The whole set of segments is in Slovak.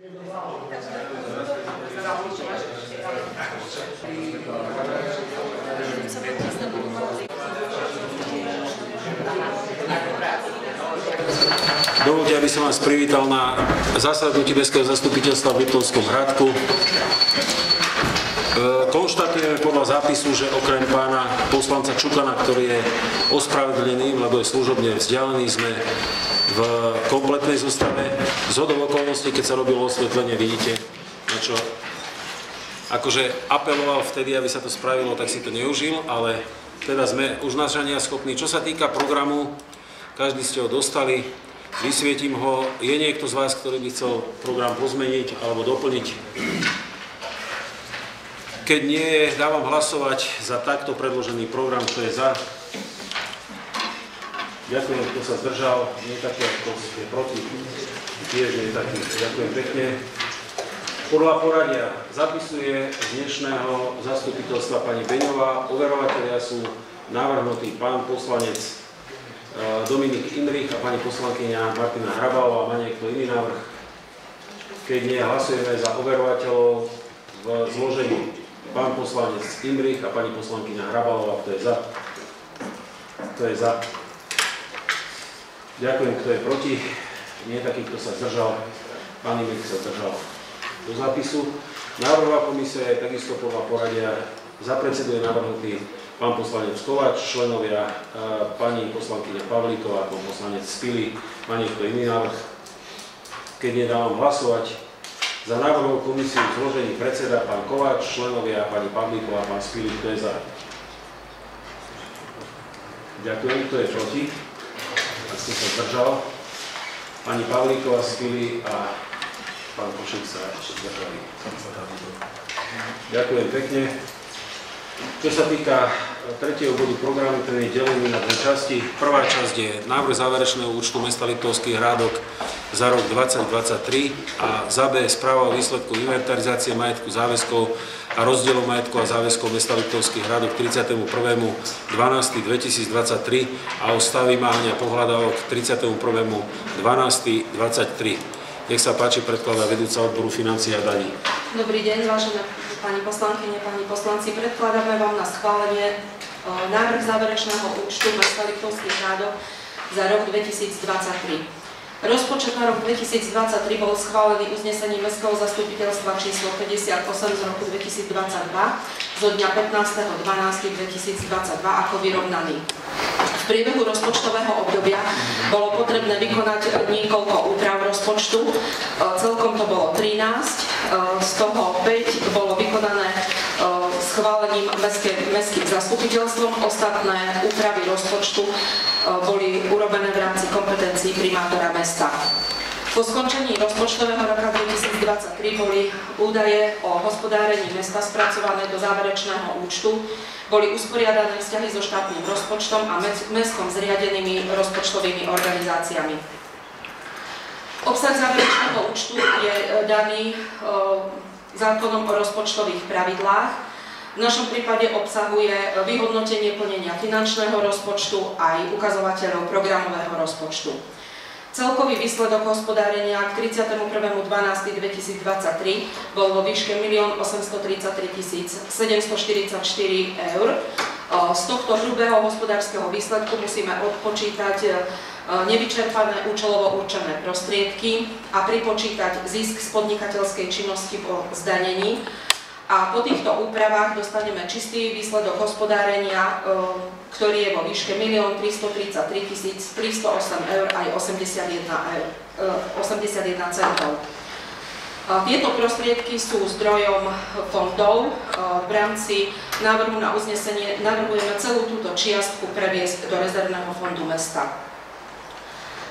Dovoľte, aby som vás privítal na zasadnutí Mestského zastupiteľstva v Liptovskom Hradku. Konštatujeme podľa zápisu, že okrem pána poslanca Čukana, ktorý je ospravedlnený, lebo je služobne vzdialený, sme v kompletnej zostave. Zhodou okolností, keď sa robilo osvetlenie, vidíte, na čo akože apeloval vtedy, aby sa to spravilo, tak si to neužil, ale teda sme už nažania schopní. Čo sa týka programu, každý ste ho dostali, vysvietím ho. Je niekto z vás, ktorý by chcel program pozmeniť alebo doplniť? Keď nie, dávam hlasovať za takto predložený program, kto je za. Ďakujem, kto sa zdržal. Nie taký, kto je proti. Tiež nie taký. Ďakujem pekne. Podľa poradia zapisuje z dnešného zastupiteľstva pani Beňová. Overovatelia sú navrhnutí pán poslanec Dominik Imrich a pani poslankyňa Martina Hrabálová. Má niekto iný návrh? Keď nie, hlasujeme za overovateľov v zložení pán poslanec Imrich a pani poslankyňa Hrabálová. Kto je za? Kto je za? Ďakujem, kto je proti. Nie taký, kto sa zdržal. Pán Imrich sa zdržal do zápisu. Návrhová komisia je takisto podľa poradia. Za predsedu je navrhnutý pán poslanec Kováč, členovia pani poslankyňa Pavlíková, pán poslanec Spili. Má niekto iný návrh? Keď nedávam hlasovať za návrhovú komisiu v zložení predseda pán Kováč, členovia pani Pavlíková, pán Spili. Kto je za? Ďakujem. Kto je proti? Ak som sa zdržal. Pani Pavlíková, Spili a pán Košík sa zdržali. Ďakujem pekne. Čo sa týka tretieho bodu programu, ten je delený na dve časti. Prvá časť je návrh záverečného účtu mesta Liptovský Hrádok za rok 2023 a za B správa o výsledku inventarizácie majetku, záväzkov a rozdielu majetku a záväzkov mesta Liptovský Hrádok 31.12.2023 a o stav vymáhania pohľadávok 31.12.2023. Nech sa páči, predkladá vedúca odboru financií a daní. Dobrý deň, vážené pani poslankyne, pani poslanci. Predkladáme vám na schválenie návrh záverečného účtu mesta Liptovský Hrádok za rok 2023. Rozpočet na rok 2023 bol schválený uznesením Mestského zastupiteľstva číslo 58 z roku 2022 zo dňa 15.12.2022 ako vyrovnaný. V priebehu rozpočtového obdobia bolo potrebné vykonať niekoľko úprav rozpočtu. Celkom to bolo 13, z toho 5 bolo vykonané schválením mestským zastupiteľstvom. Ostatné úpravy rozpočtu boli urobené v rámci kompetencií primátora mesta. Po skončení rozpočtového roka 2023 boli údaje o hospodárení mesta spracované do záverečného účtu, boli usporiadané vzťahy so štátnym rozpočtom a mestskom zriadenými rozpočtovými organizáciami. Obsah záverečného účtu je daný zákonom o rozpočtových pravidlách. V našom prípade obsahuje vyhodnotenie plnenia finančného rozpočtu aj ukazovateľov programového rozpočtu. Celkový výsledok hospodárenia k 31.12.2023 bol vo výške 1 833 744 eur. Z tohto hrubého hospodárskeho výsledku musíme odpočítať nevyčerpané účelovo určené prostriedky a pripočítať zisk z podnikateľskej činnosti po zdanení. A po týchto úpravách dostaneme čistý výsledok hospodárenia, ktorý je vo výške 1 333 308 eur aj 81 centov. Tieto prostriedky sú zdrojom fondov. V rámci návrhu na uznesenie navrhujeme celú túto čiastku previesť do rezervného fondu mesta.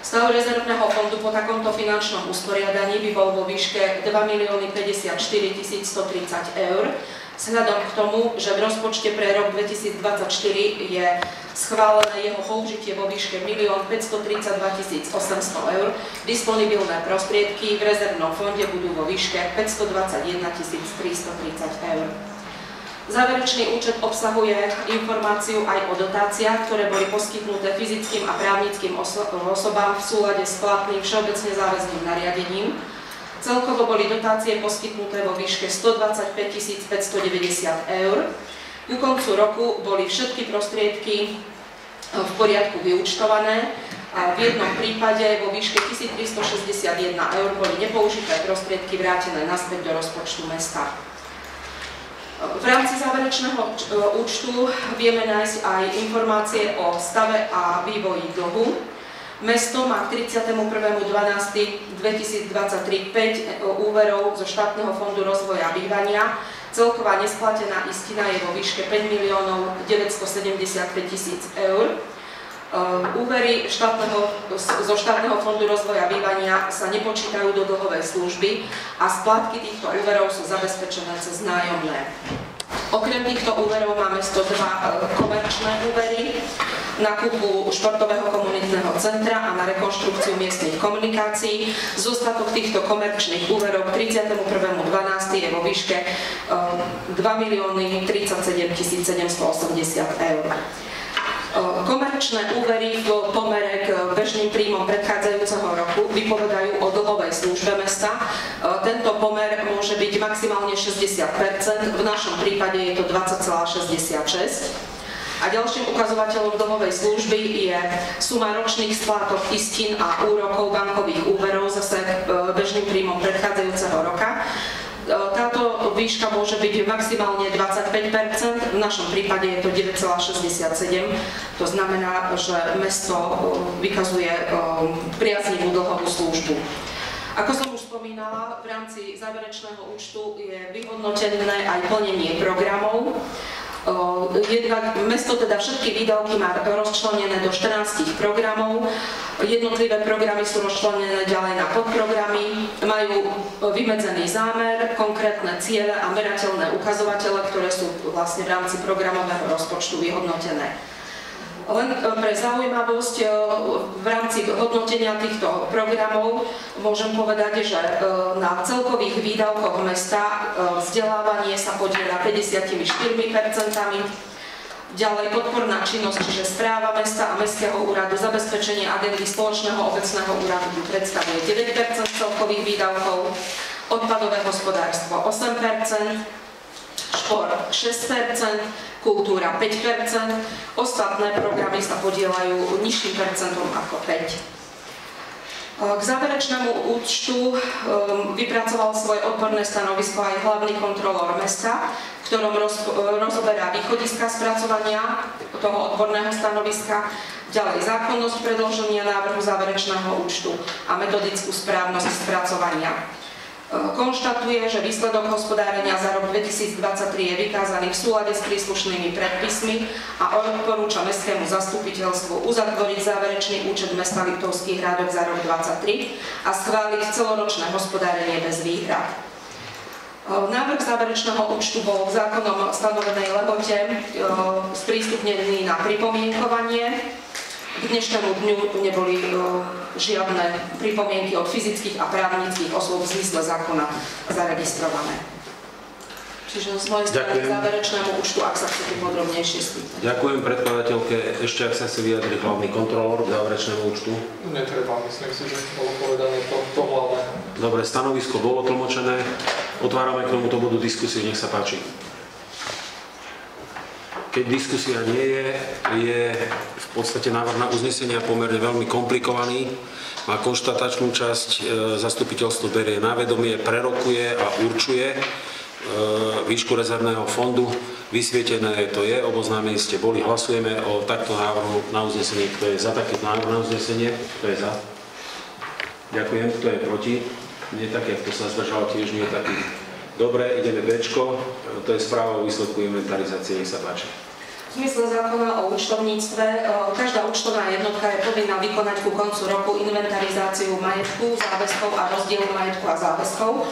Stav rezervného fondu po takomto finančnom usporiadaní by bol vo výške 2 054 130 eur. Vzhľadom k tomu, že v rozpočte pre rok 2024 je schválené jeho použitie vo výške 1 532 800 eur, disponibilné prostriedky v rezervnom fonde budú vo výške 521 330 eur. Záverečný účet obsahuje informáciu aj o dotáciách, ktoré boli poskytnuté fyzickým a právnickým osobám v súlade s platným všeobecne záväzným nariadením. Celkovo boli dotácie poskytnuté vo výške 125 590 eur. Ku koncu roku boli všetky prostriedky v poriadku vyúčtované a v jednom prípade vo výške 1361 eur boli nepoužité prostriedky vrátené naspäť do rozpočtu mesta. V rámci záverečného účtu vieme nájsť aj informácie o stave a vývoji dlhu. Mesto má k 31.12.2023 5 úverov zo štátneho fondu rozvoja bývania. Celková nesplatená istina je vo výške 5 975 000 eur. Úvery zo štátneho fondu rozvoja bývania sa nepočítajú do dlhovej služby a splátky týchto úverov sú zabezpečené cez nájomné. Okrem týchto úverov máme 102 komerčné úvery na kúpu športového komunitného centra a na rekonštrukciu miestnych komunikácií. Zostatok týchto komerčných úverov k 31.12. je vo výške 2 037 780 eur. Komerčné úvery v pomere k bežným príjmom predchádzajúceho roku vypovedajú o dlhovej službe mesta. Tento pomer môže byť maximálne 60%, v našom prípade je to 20,66%. A ďalším ukazovateľom dlhovej služby je suma ročných splátok istín a úrokov bankových úverov zase k bežným príjmom predchádzajúceho roka. Táto výška môže byť maximálne 25%, v našom prípade je to 9,67%, to znamená, že mesto vykazuje priaznivú dlhovú službu. Ako som už spomínala, v rámci záverečného účtu je vyhodnotené aj plnenie programov. Mesto teda všetky výdavky má rozčlenené do 14 programov. Jednotlivé programy sú rozčlenené ďalej na podprogramy, majú vymedzený zámer, konkrétne ciele a merateľné ukazovatele, ktoré sú vlastne v rámci programového rozpočtu vyhodnotené. Len pre zaujímavosť, v rámci hodnotenia týchto programov môžem povedať, že na celkových výdavkoch mesta vzdelávanie sa podieľa 54%, ďalej podporná činnosť, čiže správa mesta a mestského úradu, zabezpečenie agendy spoločného obecného úradu predstavuje 9% celkových výdavkov, odpadové hospodárstvo 8%, šport 6%, kultúra 5%, ostatné programy sa podieľajú nižším percentom ako 5%. K záverečnému účtu vypracoval svoje odborné stanovisko aj hlavný kontrolór mesta, v ktorom rozoberá východiska spracovania toho odborného stanoviska, ďalej zákonnosť predloženia návrhu záverečného účtu a metodickú správnosť spracovania. Konštatuje, že výsledok hospodárenia za rok 2023 je vykázaný v súlade s príslušnými predpismi a odporúča mestskému zastupiteľstvu uzatvoriť záverečný účet mesta Liptovský Hrádok za rok 2023 a schváliť celoročné hospodárenie bez výhrad. Návrh záverečného účtu bol v zákonom stanovenej lehote sprístupnený na pripomienkovanie. K dnešnému dňu neboli žiadne pripomienky od fyzických a právnických osôb v zmysle zákona zaregistrované. Čiže z mojej strany k záverečnému účtu, ak sa chcete podrobnejšie spýtať. Ďakujem predkladateľke. Ešte ak sa chce vyjadriť hlavný kontrolór k záverečnému účtu. Netreba, myslím si, že bolo povedané to hlavné. Dobre, stanovisko bolo tlmočené. Otvárame k tomuto bodu diskusiu, nech sa páči. Keď diskusia nie je v podstate návrh na uznesenia pomerne veľmi komplikovaný. Má konštatačnú časť, zastupiteľstvo berie na vedomie, prerokuje a určuje výšku rezervného fondu. Vysvietené to je, oboznámení ste boli. Hlasujeme o takto návrhu na uznesenie. Kto je za takýto návrh na uznesenie? Kto je za? Ďakujem. Kto je proti? Nie taký, kto sa zdržal, tiež nie taký. Dobre, ideme Bčko. To je správa o výsledku inventarizácie. Nech sa páči. V zmysle zákona o účtovníctve každá účtovná jednotka je povinná vykonať ku koncu roku inventarizáciu majetku, záväzkov a rozdielu majetku a záväzkov.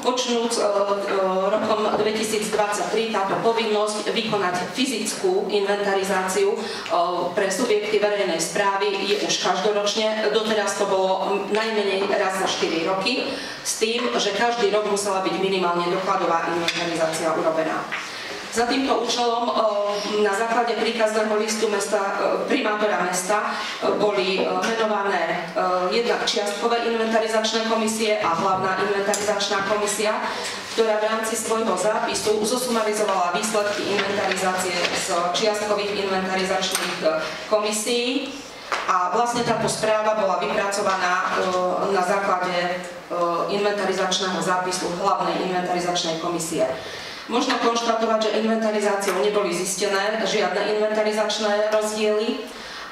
Počnúc rokom 2023 táto povinnosť vykonať fyzickú inventarizáciu pre subjekty verejnej správy je už každoročne. Doteraz to bolo najmenej raz za 4 roky, s tým, že každý rok musela byť minimálne dokladová inventarizácia urobená. Za týmto účelom na základe príkazného listu primátora mesta boli menované jednak čiastkové inventarizačné komisie a hlavná inventarizačná komisia, ktorá v rámci svojho zápisu zosumarizovala výsledky inventarizácie z čiastkových inventarizačných komisií. A vlastne táto správa bola vypracovaná na základe inventarizačného zápisu hlavnej inventarizačnej komisie. Možno konštatovať, že inventarizáciou neboli zistené žiadne inventarizačné rozdiely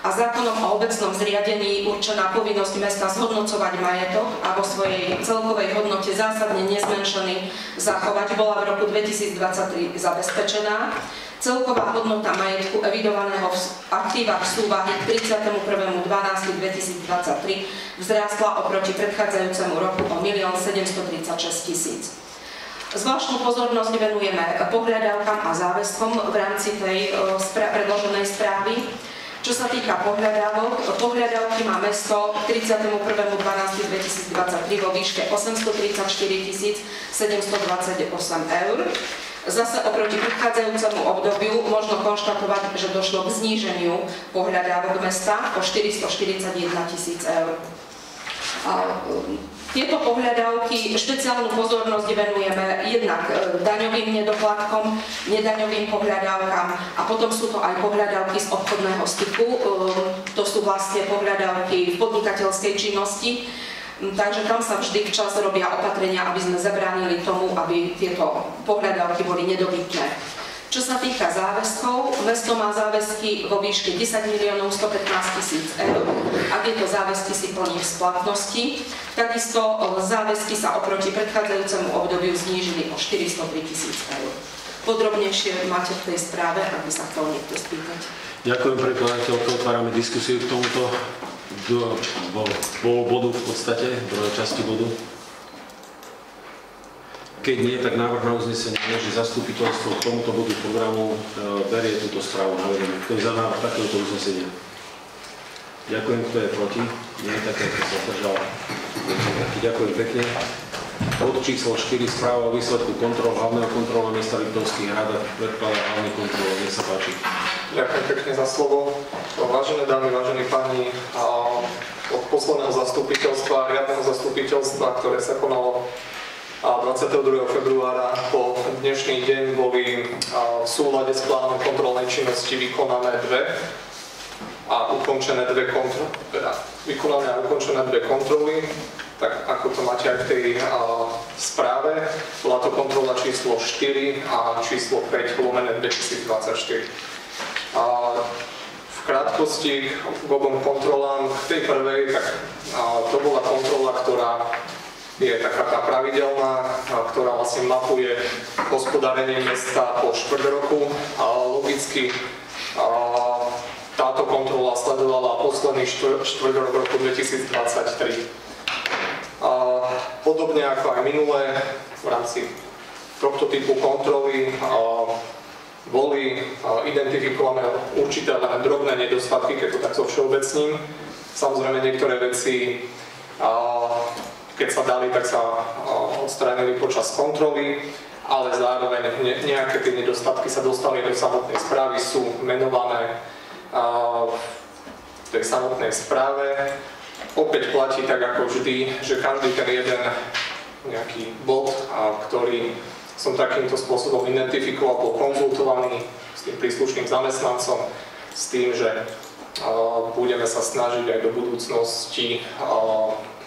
a zákonom o obecnom zriadení určená povinnosť mesta zhodnocovať majetok a vo svojej celkovej hodnote zásadne nezmenšený zachovať bola v roku 2023 zabezpečená. Celková hodnota majetku evidovaného v aktívach súvahy k 31.12.2023 vzrástla oproti predchádzajúcemu roku o 1 736 000. Zvláštnu pozornosť venujeme pohľadávkam a záväzkom v rámci tej predloženej správy. Čo sa týka pohľadávok, pohľadávky má mesto k 31.12.2023 vo výške 834 728 eur. Zase oproti predchádzajúcemu obdobiu možno konštatovať, že došlo k zníženiu pohľadávok mesta o 441 000 eur. Tieto pohľadávky špeciálnu pozornosť venujeme jednak daňovým nedoplatkom, nedaňovým pohľadávkam a potom sú to aj pohľadávky z obchodného styku. To sú vlastne pohľadávky v podnikateľskej činnosti. Takže tam sa vždy včas robia opatrenia, aby sme zabránili tomu, aby tieto pohľadávky boli nedobytné. Čo sa týka záväzkov, mesto má záväzky vo výške 10 115 000 eur a tieto záväzky si plní v splatnosti. Takisto záväzky sa oproti predchádzajúcemu obdobiu znížili o 403 000 eur. Podrobnejšie máte v tej správe, ak by sa chcel niekto spýtať. Ďakujem predkladateľko, otvárame diskusiu k tomuto bodu v podstate, druhej časti bodu. Keď nie, tak návrh na uznesenie, že zastupiteľstvo k tomuto bodu programu berie túto správu na vedomie. Kto je za návrh takéhoto uznesenia? Ďakujem, kto je proti? Nie je také, kto sa zdržal. Ďakujem pekne. Bod číslo 4, správa o výsledku kontrol hlavného kontrola mesta Liptovských Hrad, predkladá hlavný kontrol. Nech sa páči. Ďakujem pekne za slovo. Vážené dámy, vážení páni, od posledného zastupiteľstva, riadneho zastupiteľstva, ktoré sa konalo 22. februára po dnešný deň boli v súlade s plánom kontrolnej činnosti vykonané vykonané a ukončené dve kontroly, tak ako to máte aj v tej správe. Bola to kontrola číslo 4 a číslo 5/2024. V krátkosti k obom kontrolám, k tej prvej, tak to bola kontrola, ktorá je taká tá pravidelná, ktorá vlastne mapuje hospodárenie mesta po štvrťroku a logicky táto kontrola sledovala posledný štvrťrok roku 2023. Podobne ako aj minulé, v rámci tohto typu kontroly boli identifikované určité drobné nedostatky, keď to tak so všeobecním. Samozrejme niektoré veci, keď sa dali, tak sa odstránili počas kontroly, ale zároveň nejaké tie nedostatky sa dostali do samotnej správy, sú menované v tej samotnej správe. Opäť platí tak ako vždy, že každý ten jeden nejaký bod, ktorý som takýmto spôsobom identifikoval, bol konzultovaný s tým príslušným zamestnancom, s tým, že budeme sa snažiť aj do budúcnosti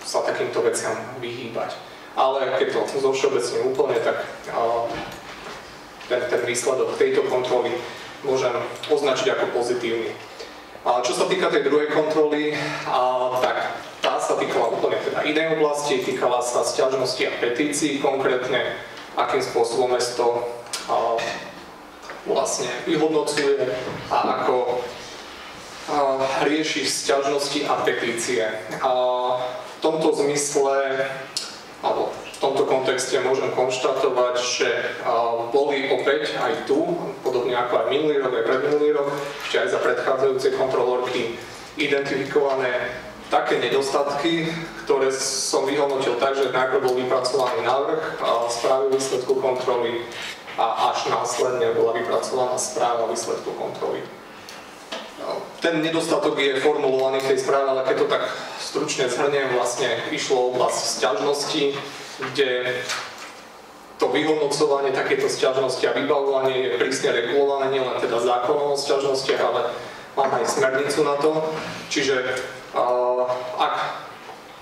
sa takýmto veciam vyhýbať. Ale keď to zovšeobecním úplne, tak ten výsledok tejto kontroly môžem označiť ako pozitívny. Čo sa týka tej druhej kontroly, tak tá sa týkala úplne teda inej oblasti, týkala sa sťažnosti a petícií, konkrétne akým spôsobom mesto vlastne vyhodnocuje a ako rieši sťažnosti a petície. V tomto zmysle, alebo v tomto kontexte môžem konštatovať, že boli opäť aj tu, podobne ako aj minulý rok, aj predminulý rok, ešte aj za predchádzajúce kontrolórky identifikované také nedostatky, ktoré som vyhodnotil tak, že najprv bol vypracovaný návrh správy výsledku kontroly, a až následne bola vypracovaná správa výsledku kontroly. Ten nedostatok je formulovaný v tej správe, ale keď to tak stručne zhrniem, vlastne išlo o oblasť sťažnosti, kde to vyhodnocovanie takéto sťažnosti a vybavovanie je prísne regulované nielen teda zákonom o sťažnostiach, ale máme aj smernicu na to. Čiže ak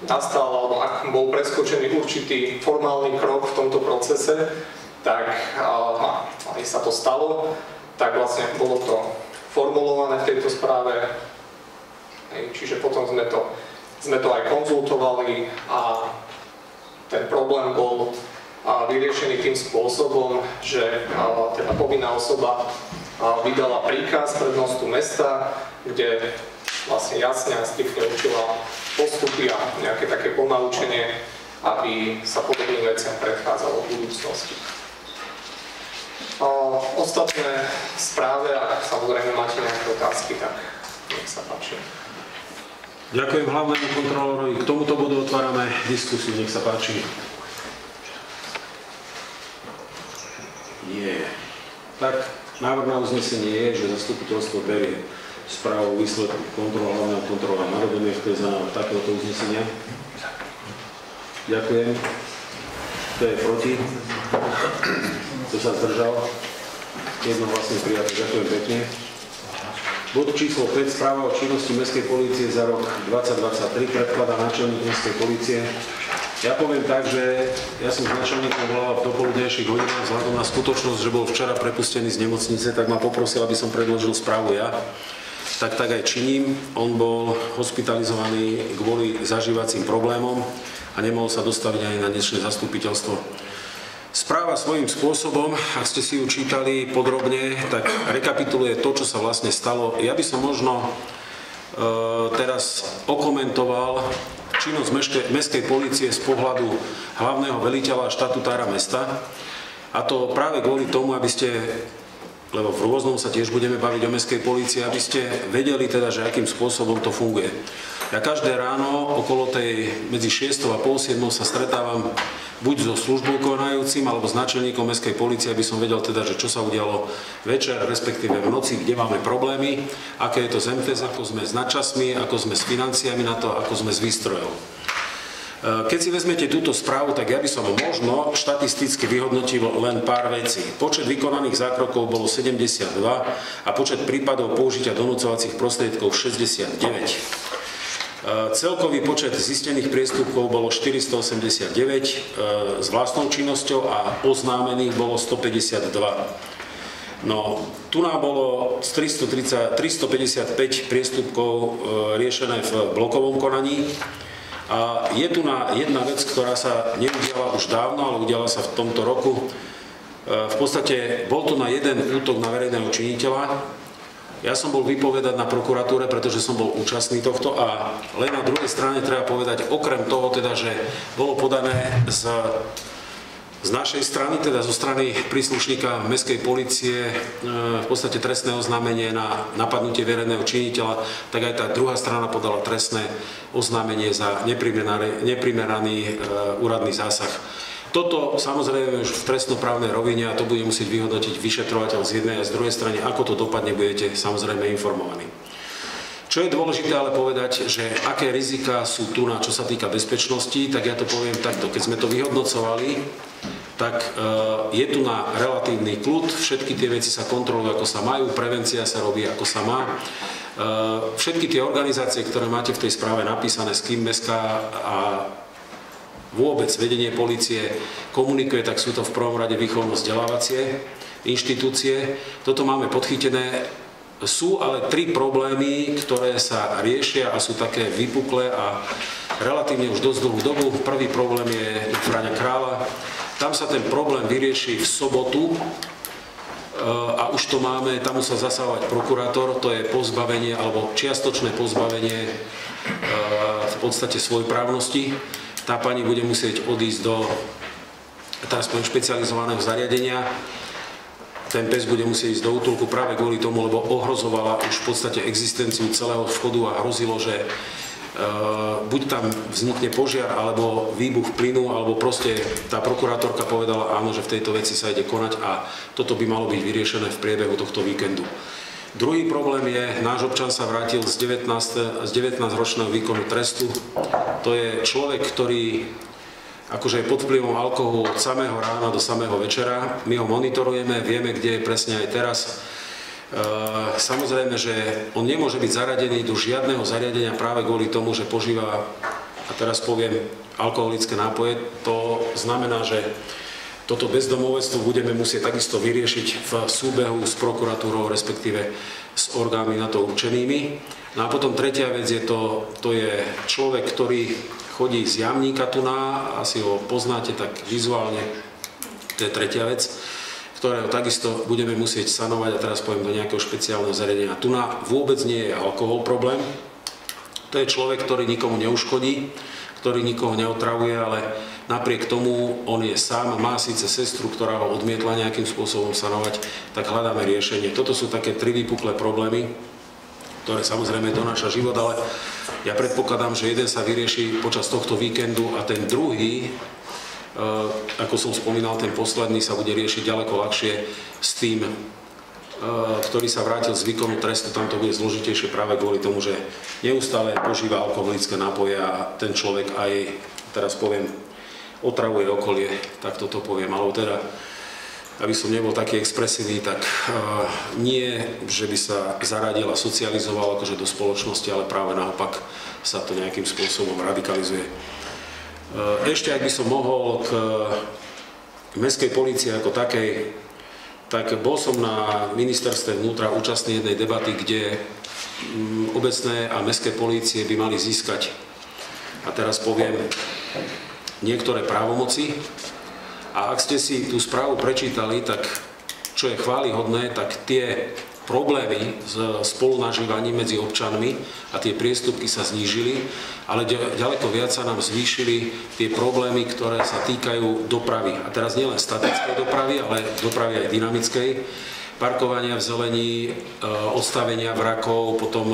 nastal alebo ak bol preskočený určitý formálny krok v tomto procese, tak aj sa to stalo, tak vlastne bolo to formulované v tejto správe. Čiže potom sme to aj konzultovali a ten problém bol vyriešený tým spôsobom, že teda povinná osoba vydala príkaz prednostu mesta, kde vlastne jasne a striktne učila postupy a nejaké také ponaučenie, aby sa podobným veciam predchádzalo v budúcnosti. Ostatné správe, ak samozrejme máte nejaké otázky, tak nech sa páči. Ďakujem hlavnému kontrolórovi. K tomuto bodu otvárame diskusiu. Nech sa páči. Nie. Tak, návrh na uznesenie je, že zastupiteľstvo berie správu výsledku hlavného kontrolóra na vedomie. Kto je za návrh takéhoto uznesenia? Ďakujem. Kto je proti? Kto sa zdržal? Jednohlasne prijaté. Ďakujem pekne. Bod číslo 5. Správa o činnosti Mestskej polície za rok 2023 predkladá náčelník Mestskej polície. Ja poviem tak, že ja som s náčelníkom volal v dopoludnejších hodinách vzhľadom na skutočnosť, že bol včera prepustený z nemocnice, tak ma poprosil, aby som predložil správu ja. Tak aj činím. On bol hospitalizovaný kvôli zažívacím problémom a nemohol sa dostaviť ani na dnešné zastupiteľstvo. Správa svojím spôsobom, ak ste si ju čítali podrobne, tak rekapituluje to, čo sa vlastne stalo. Ja by som možno teraz okomentoval činnosť Mestskej polície z pohľadu hlavného veliteľa a štatutára mesta. A to práve kvôli tomu, aby ste, lebo v rôznom sa tiež budeme baviť o Mestskej polícii, aby ste vedeli teda, že akým spôsobom to funguje. Ja každé ráno okolo medzi 6 a pol 7 sa stretávam buď so službou konajúcim alebo s náčelníkom Mestskej polície, aby som vedel teda, že čo sa udialo večer, respektíve v noci, kde máme problémy, aké je to z MTZ, ako sme s nadčasmi, ako sme s financiami na to, ako sme s výstrojou. Keď si vezmete túto správu, tak ja by som možno štatisticky vyhodnotil len pár vecí. Počet vykonaných zákrokov bolo 72 a počet prípadov použitia donúcovacích prostriedkov 69. Celkový počet zistených priestupkov bolo 489 s vlastnou činnosťou a oznámených bolo 152. No, tu nám bolo 355 priestupkov riešené v blokovom konaní. A je tu jedna vec, ktorá sa neudiala už dávno, ale udiala sa v tomto roku. V podstate bol tu na jeden útok na verejného činiteľa. Ja som bol vypovedať na prokuratúre, pretože som bol účastný tohto a len na druhej strane treba povedať, okrem toho teda, že bolo podané z našej strany, teda zo strany príslušníka Mestskej polície v podstate trestné oznámenie na napadnutie verejného činiteľa, tak aj tá druhá strana podala trestné oznámenie za neprimeraný úradný zásah. Toto samozrejme už v trestnoprávnej rovine a to bude musieť vyhodnotiť vyšetrovateľ z jednej a z druhej strany. Ako to dopadne, budete samozrejme informovaní. Čo je dôležité ale povedať, že aké riziká sú tu na čo sa týka bezpečnosti, tak ja to poviem takto. Keď sme to vyhodnocovali, tak je tu na relatívny kľud, všetky tie veci sa kontrolujú, ako sa majú, prevencia sa robí, ako sa má. Všetky tie organizácie, ktoré máte v tej správe napísané, s kým mestská a vôbec vedenie polície komunikuje, tak sú to v prvom rade výchovno-vzdelávacie inštitúcie. Toto máme podchytené. Sú ale tri problémy, ktoré sa riešia a sú také vypuklé a relatívne už dosť dlhú dobu. Prvý problém je Fráňa Kráľa. Tam sa ten problém vyrieši v sobotu a už to máme, tam musel zasávať prokurátor, to je pozbavenie alebo čiastočné pozbavenie v podstate svojprávnosti. Tá pani bude musieť odísť do aspoň špecializovaného zariadenia. Ten pes bude musieť ísť do útulku práve kvôli tomu, lebo ohrozovala už v podstate existenciu celého vchodu a hrozilo, že buď tam vznikne požiar, alebo výbuch plynu, alebo proste tá prokurátorka povedala áno, že v tejto veci sa ide konať a toto by malo byť vyriešené v priebehu tohto víkendu. Druhý problém je, náš občan sa vrátil z 19-ročného výkonu trestu. To je človek, ktorý akože je pod vplyvom alkoholu od samého rána do samého večera. My ho monitorujeme, vieme, kde je presne aj teraz. Samozrejme, že on nemôže byť zaradený do žiadneho zariadenia práve kvôli tomu, že požíva, a teraz poviem, alkoholické nápoje. To znamená, že toto bezdomovectvo budeme musieť takisto vyriešiť v súbehu s prokuratúrou, respektíve s orgánmi na to určenými. No a potom tretia vec je to je človek, ktorý chodí z Jamníka tu na, asi ho poznáte tak vizuálne, to je tretia vec, ktorého takisto budeme musieť sanovať a teraz poviem do nejakého špeciálneho zariadenia. Tu na vôbec nie je alkohol problém, to je človek, ktorý nikomu neuškodí, ktorý nikoho neotravuje, ale napriek tomu on je sám, má síce sestru, ktorá ho odmietla nejakým spôsobom sanovať, tak hľadáme riešenie. Toto sú také tri vypuklé problémy, ktoré samozrejme donáša život, ale ja predpokladám, že jeden sa vyrieši počas tohto víkendu a ten druhý, ako som spomínal, ten posledný sa bude riešiť ďaleko ľahšie s tým, ktorý sa vrátil z výkonu trestu. Tam to bude zložitejšie práve kvôli tomu, že neustále požíva alkoholické nápoje a ten človek aj, teraz poviem, otravuje okolie, tak toto poviem, alebo teda aby som nebol taký expresívny, tak nie, že by sa zaradil a socializoval akože do spoločnosti, ale práve naopak sa to nejakým spôsobom radikalizuje. Ešte, ak by som mohol k mestskej polícii ako takej, tak bol som na ministerstve vnútra účastný jednej debaty, kde obecné a mestské polície by mali získať, a teraz poviem, niektoré právomoci. A ak ste si tú správu prečítali, tak čo je chválihodné, tak tie problémy s spolunažívaním medzi občanmi a tie priestupky sa znížili, ale ďaleko viac sa nám zvýšili tie problémy, ktoré sa týkajú dopravy. A teraz nielen statickej dopravy, ale dopravy aj dynamickej. Parkovania v zelení, odstavenia vrakov, potom,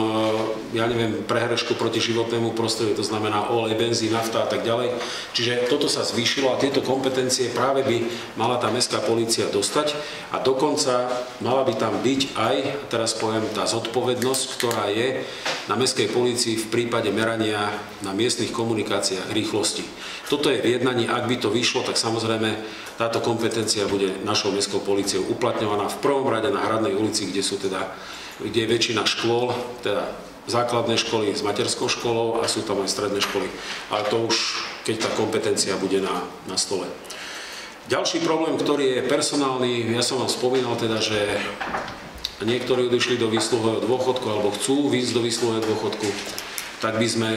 ja neviem, prehršku proti životnému prostrediu, to znamená olej, benzín, nafta a tak ďalej. Čiže toto sa zvýšilo a tieto kompetencie práve by mala tá mestská polícia dostať a dokonca mala by tam byť aj, teraz poviem, tá zodpovednosť, ktorá je na mestskej polícii v prípade merania na miestnych komunikáciách rýchlosti. Toto je v jednaní, ak by to vyšlo, tak samozrejme táto kompetencia bude našou mestskou políciou uplatňovaná v prvom rade na Hradnej ulici, kde je väčšina škôl, teda základné školy s materskou školou a sú tam aj stredné školy. Ale to už, keď tá kompetencia bude na stole. Ďalší problém, ktorý je personálny, ja som vám spomínal teda, že niektorí odišli do výsluhového dôchodku alebo chcú výjsť do výsluhového dôchodku, tak by sme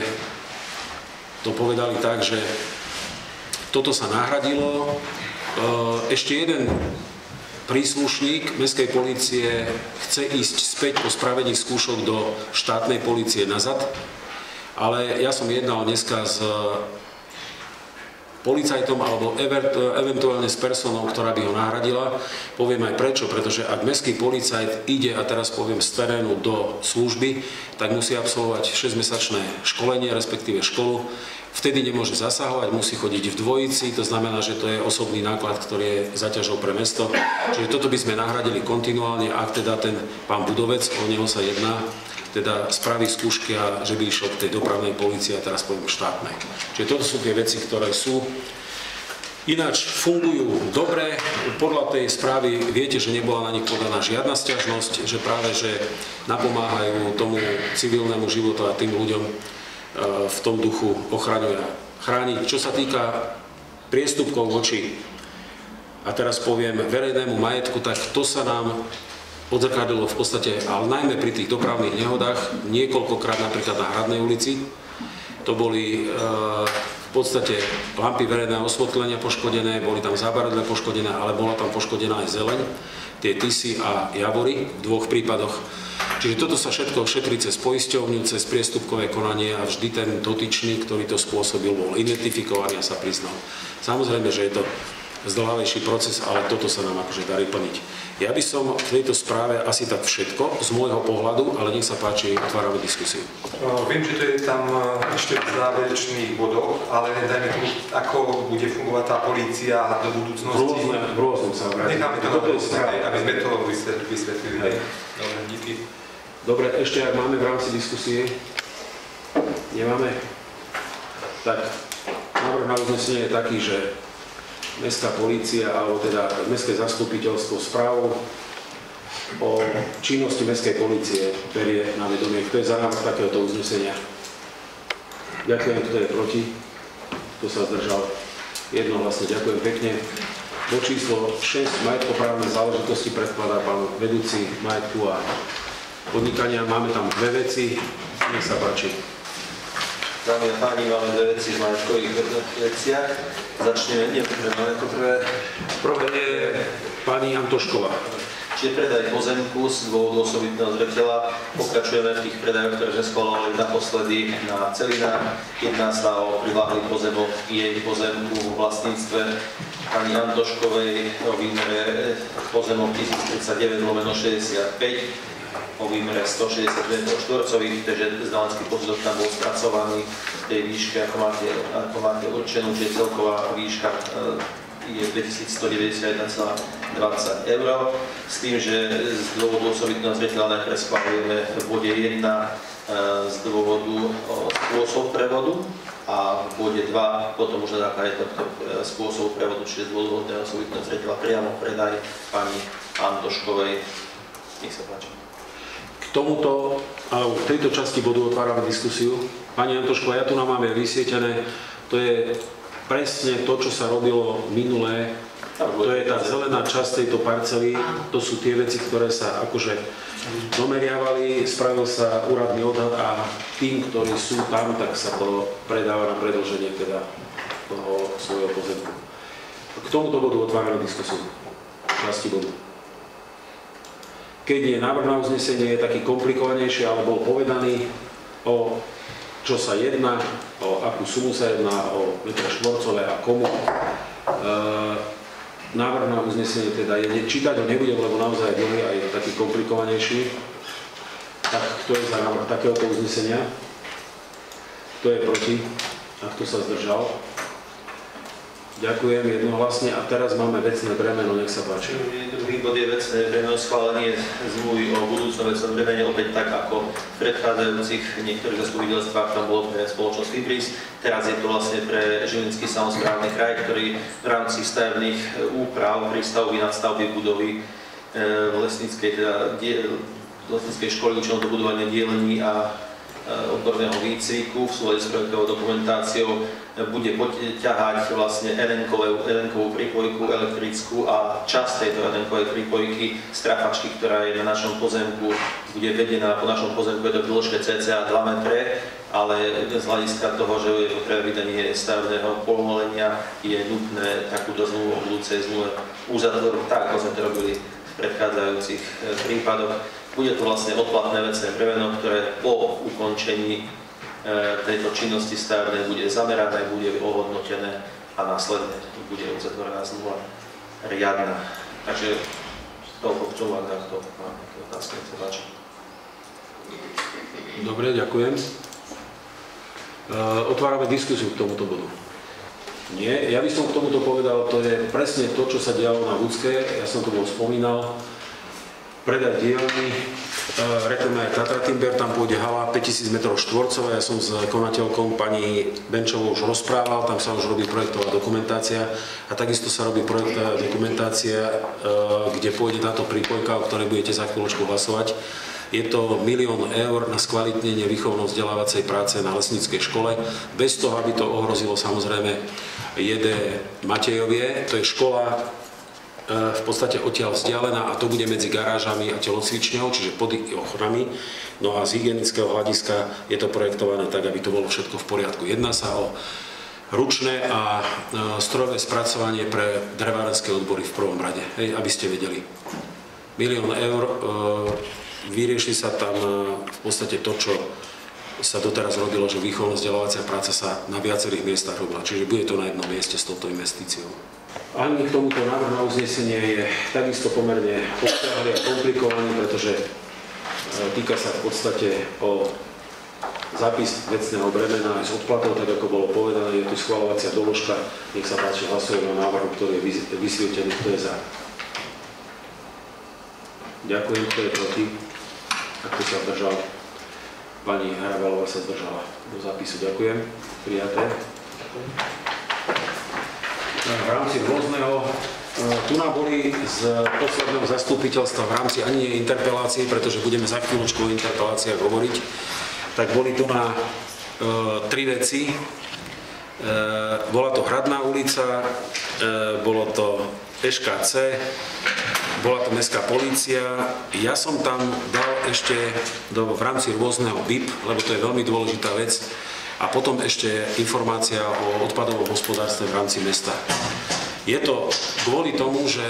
to povedali tak, že toto sa nahradilo. Ešte jeden príslušník mestskej polície chce ísť späť po spravení skúšok do štátnej polície nazad, ale ja som jednal dneska s policajtom alebo eventuálne s personou, ktorá by ho nahradila. Poviem aj prečo, pretože ak mestský policajt ide, a teraz poviem z terénu do služby, tak musí absolvovať 6-mesačné školenie, respektíve školu. Vtedy nemôže zasahovať, musí chodiť v dvojici, to znamená, že to je osobný náklad, ktorý je zaťažou pre mesto. Čiže toto by sme nahradili kontinuálne, ak teda ten pán Budovec, o neho sa jedná, teda spraví skúšky a že by išiel k tej dopravnej polícii a teraz poviem štátnej. Čiže toto sú tie veci, ktoré sú. Ináč fungujú dobre. Podľa tej správy viete, že nebola na nich podaná žiadna sťažnosť, že práve že napomáhajú tomu civilnému životu a tým ľuďom v tom duchu ochraňujú a chrániť. Čo sa týka priestupkov voči, a teraz poviem, verejnému majetku, tak to sa nám odzrkadlilo v podstate, ale najmä pri tých dopravných nehodách, niekoľkokrát napríklad na Hradnej ulici. To boli v podstate lampy verejného osvetlenia poškodené, boli tam zábaradlé poškodené, ale bola tam poškodená aj zeleň, tie tisy a javory v dvoch prípadoch. Čiže toto sa všetko šetrí cez poisťovňu, cez priestupkové konanie a vždy ten dotyčný, ktorý to spôsobil, bol identifikovaný a sa priznal. Samozrejme, že je to zdĺhavejší proces, ale toto sa nám akože darí plniť. Ja by som v tejto správe asi tak všetko z môjho pohľadu, ale nech sa páči, otvárame diskusiu. Viem, že to je tam ešte v záverečných bodoch, ale dajme tu, ako bude fungovať tá polícia do budúcnosti. V rôznom sa vrátim. Necháme to na budúcnosti, aby sme to vysvetlili. Dobre, díky. Dobre, ešte ak máme v rámci diskusie, nemáme? Tak, návrh na uznesenie je taký, že mestská polícia, alebo teda mestské zastupiteľstvo správu o činnosti mestskej polície berie na vedomie. Kto je za návrh takéhoto uznesenia? Ďakujem, kto je proti? Kto sa zdržal? Jednohlasne, ďakujem pekne. Bod číslo 6, majetkoprávne záležitosti predkladá pán vedúci majetku a podnikania. Máme tam dve veci, nech sa páči. Dámy a páni, máme dve veci v majetkových veciach. Začneme ako prvé. Prvé je pani Antošková. Čiže predaj pozemku z dôvodu osobitného zreteľa. Pokračujeme v tých predajoch, ktoré sme schvalovali naposledy na celinách. Jedná sa o priláhlý pozemok jej pozemku v vlastníctve pani Antoškovej o výmere pozemok 1039/65 o výmere 160 m², takže znalecký posudok tam bol spracovaný v tej výške, ako máte určenú, že celková výška je 2191,20 €, s tým, že z dôvodu osobitného zreteľa najprv schvaľujeme v bode 1 z dôvodu spôsob prevodu a v bode 2 potom už na základe tohto spôsobu prevodu, čiže z dôvodu osobitného zreteľa priamo predaj pani Antoškovej. Nech sa páči. K tomuto, alebo v tejto časti bodu otvárame diskusiu. Pani Antošková, ja tu nám máme vysvietené, to je presne to, čo sa robilo minulé. To je tá zelená časť tejto parcely, to sú tie veci, ktoré sa akože domeriavali, spravil sa úradný odhad a tým, ktorí sú tam, tak sa to predáva na predĺženie teda toho svojho pozemku. K tomuto bodu otvárame diskusiu. Časti bodu. Keď je návrh na uznesenie je taký komplikovanejší, ale bol povedaný o čo sa jedná, o akú sumu sa jedná, o metre štvorcové a komu. Návrh na uznesenie teda je, čítať ho nebudem, lebo naozaj je dlhý a je taký komplikovanejší. Tak kto je za návrh takéhoto uznesenia? Kto je proti? A kto sa zdržal? Ďakujem jednohlasne a teraz máme vecné bremeno, nech sa páči. Druhý bod je vecné bremeno, schválenie zmluvy o budúcnom vecnom bremene, opäť tak ako v predchádzajúcich niektorých zastupiteľstvách tam bolo pre spoločnosť Fibris. Teraz je to vlastne pre Žilinský samosprávny kraj, ktorý v rámci stavebných úprav, prístavby, nadstavby budovy lesníckej školy účelom dobudovania dielení a odborného výcviku v súlade s projektovou dokumentáciou bude ťahať vlastne LN-kovú prípojku elektrickú a časť tejto LN-kovej prípojky strafačky, ktorá je na našom pozemku, bude vedená po našom pozemku, je to v dĺžke cca 2 metre, ale z hľadiska toho, že je to pre vydanie stavebného povolenia, je nutné takúto zmluvu o budúcej zmluve uzatvoriť tak, ako sme to robili v predchádzajúcich prípadoch. Bude to vlastne odplatné vecné bremeno, ktoré po ukončení tejto činnosti stavebnej bude zamerané, bude ohodnotené a následne bude uzatvorená zmluva riadna. Takže toľko k tomu, ak to mám otázky, nech sa páči. Dobre, ďakujem. Otvárame diskusiu k tomuto bodu. Nie, ja by som k tomuto povedal, to je presne to, čo sa dialo na Vúckej, ja som to bol spomínal. Predaj dielny, reklama je Tatra Timber, tam pôjde hala 5000 m², ja som s konateľkou pani Benčovou už rozprával, tam sa už robí projektová dokumentácia a takisto sa robí projektová dokumentácia, kde pôjde táto prípojka, o ktorej budete za chvíľočku hlasovať. Je to 1 000 000 eur na skvalitnenie výchovno-vzdelávacej práce na lesníckej škole, bez toho, aby to ohrozilo samozrejme JD Matejovie, to je škola v podstate odtiaľ vzdialená a to bude medzi garážami a telocvičňou, čiže pod ich ochranami. No a z hygienického hľadiska je to projektované tak, aby to bolo všetko v poriadku. Jedná sa o ručné a strojové spracovanie pre drevárenské odbory v prvom rade, aby ste vedeli. 1 000 000 eur, vyrieši sa tam v podstate to, čo sa doteraz robilo, že výchovno-vzdelávacia práca sa na viacerých miestach robila. Čiže bude to na jednom mieste s touto investíciou. Ani k tomuto návrh na uznesenie je takisto pomerne obsiahly a komplikovaný, pretože týka sa v podstate o zápis vecného bremena aj s odplatou, tak ako bolo povedané, je tu schvaľovacia doložka. Nech sa páči, hlasujeme o návrhu, ktorý je vysvietený, kto je za. Ďakujem, kto je proti. A kto sa zdržal? Pani Harabalová sa zdržala do zápisu. Ďakujem. Prijaté. V rámci rôzneho, tu nám boli z posledného zastupiteľstva v rámci ani nie interpelácie, pretože budeme za chvíľočku o interpeláciách hovoriť, tak boli tu na tri veci. Bola to Hradná ulica, bolo to ŠKC, bola to mestská polícia. Ja som tam dal ešte v rámci rôzneho BIP, lebo to je veľmi dôležitá vec, a potom ešte informácia o odpadovom hospodárstve v rámci mesta. Je to kvôli tomu, že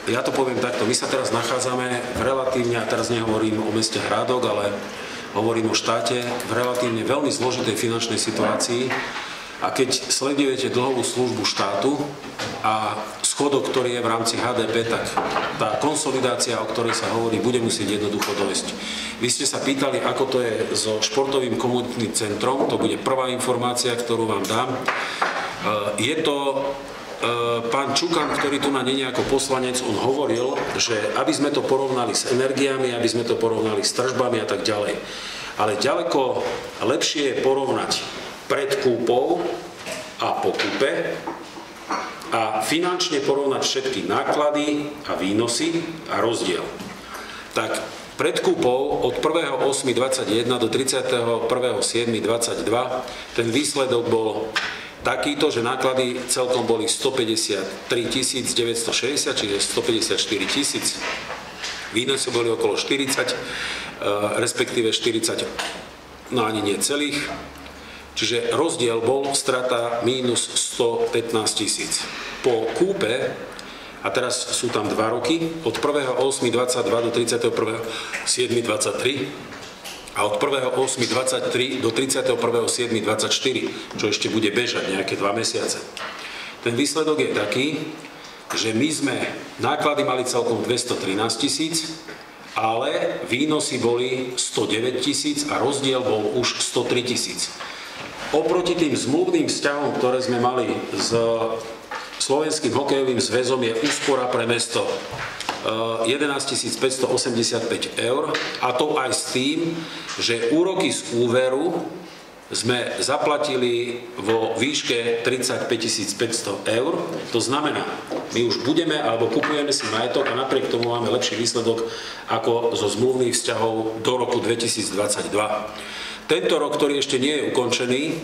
ja to poviem takto, my sa teraz nachádzame v relatívne, a teraz nehovorím o meste Hrádok, ale hovorím o štáte, v relatívne veľmi zložitej finančnej situácii. A keď sledujete dlhovú službu štátu a schodok, ktorý je v rámci HDP, tak tá konsolidácia, o ktorej sa hovorí, bude musieť jednoducho dojsť. Vy ste sa pýtali, ako to je so športovým komunitným centrom, to bude prvá informácia, ktorú vám dám. Je to pán Čukan, ktorý tu má nie ako poslanec, on hovoril, že aby sme to porovnali s energiami, aby sme to porovnali s tržbami a tak ďalej. Ale ďaleko lepšie je porovnať pred kúpou a po kúpe a finančne porovnať všetky náklady a výnosy a rozdiel. Tak pred kúpou od 1.8.21 do 31.7.22 ten výsledok bol takýto, že náklady celkom boli 153 960, čiže 154 000. Výnosy boli okolo 40, respektíve 40, no ani nie celých. Čiže rozdiel bol strata mínus 115 000. Po kúpe, a teraz sú tam 2 roky, od 1.8.22 do 31.7.23 a od 1.8.23 do 31.7.24, čo ešte bude bežať nejaké 2 mesiace. Ten výsledok je taký, že my sme náklady mali celkom 213 000, ale výnosy boli 109 000 a rozdiel bol už 103 000. Oproti tým zmluvným vzťahom, ktoré sme mali s Slovenským hokejovým zväzom, je úspora pre mesto 11 585 eur, a to aj s tým, že úroky z úveru sme zaplatili vo výške 35 500 eur. To znamená, my už budeme alebo kupujeme si majetok a napriek tomu máme lepší výsledok ako zo zmluvných vzťahov do roku 2022. Tento rok, ktorý ešte nie je ukončený,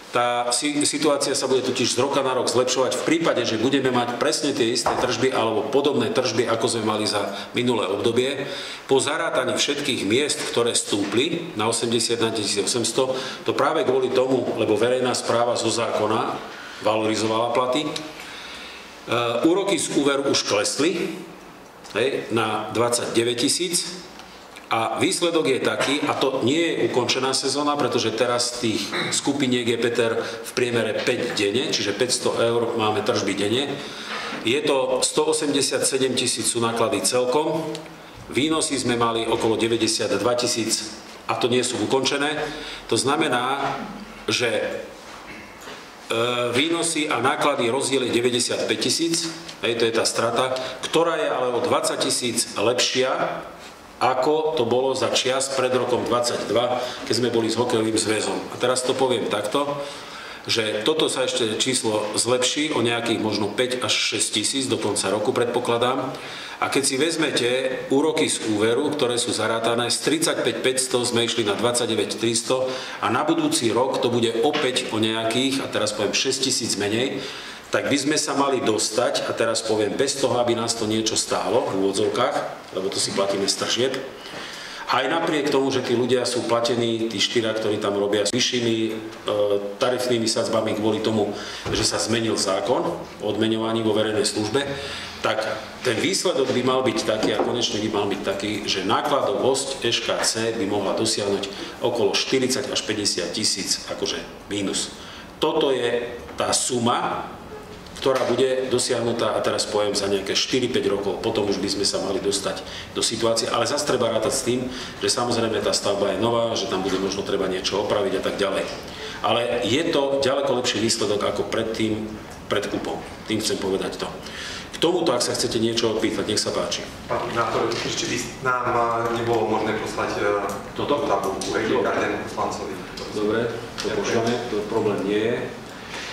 tá situácia sa bude totiž z roka na rok zlepšovať v prípade, že budeme mať presne tie isté tržby alebo podobné tržby, ako sme mali za minulé obdobie. Po zarátaní všetkých miest, ktoré stúpli na 81 800, to práve kvôli tomu, lebo verejná správa zo zákona valorizovala platy, úroky z úveru už klesli na 29 000. A výsledok je taký, a to nie je ukončená sezóna, pretože teraz tých skupiniek je, Peter, v priemere 5 denne, čiže 500 eur máme tržby denne. Je to 187 000 sú náklady celkom, výnosy sme mali okolo 92 000 a to nie sú ukončené. To znamená, že výnosy a náklady rozdiel je 95 000, to je tá strata, ktorá je ale o 20 000 lepšia, ako to bolo za čias pred rokom 22, keď sme boli s hokejovým zväzom. A teraz to poviem takto, že toto sa ešte číslo zlepší o nejakých možno 5 až 6 000 do konca roku, predpokladám. A keď si vezmete úroky z úveru, ktoré sú zarátané, z 35 500 sme išli na 29 300 a na budúci rok to bude opäť o nejakých, a teraz poviem 6 000 menej, tak by sme sa mali dostať, a teraz poviem bez toho, aby nás to niečo stálo v úvodzovkách, lebo to si platíme z tržieb, Aj napriek tomu, že tí ľudia sú platení, tí 4, ktorí tam robia s vyššími tarifnými sadzbami kvôli tomu, že sa zmenil zákon o odmeňovaní vo verejnej službe, tak ten výsledok by mal byť taký a konečne by mal byť taký, že nákladovosť EŠKC by mohla dosiahnuť okolo 40 až 50 tisíc akože mínus. Toto je tá suma, ktorá bude dosiahnutá, a teraz poviem, za nejaké 4-5 rokov, potom už by sme sa mali dostať do situácie, ale zase treba rátať s tým, že samozrejme tá stavba je nová, že tam bude možno treba niečo opraviť a tak ďalej. Ale je to ďaleko lepší výsledok ako predtým, pred kúpom. Tým chcem povedať to. K tomuto, ak sa chcete niečo opýtať, nech sa páči. Pán primátor, ešte by nám nebolo možné poslať toto tabulku, každému poslancovi. Dobre, to pošleme, to problém nie je.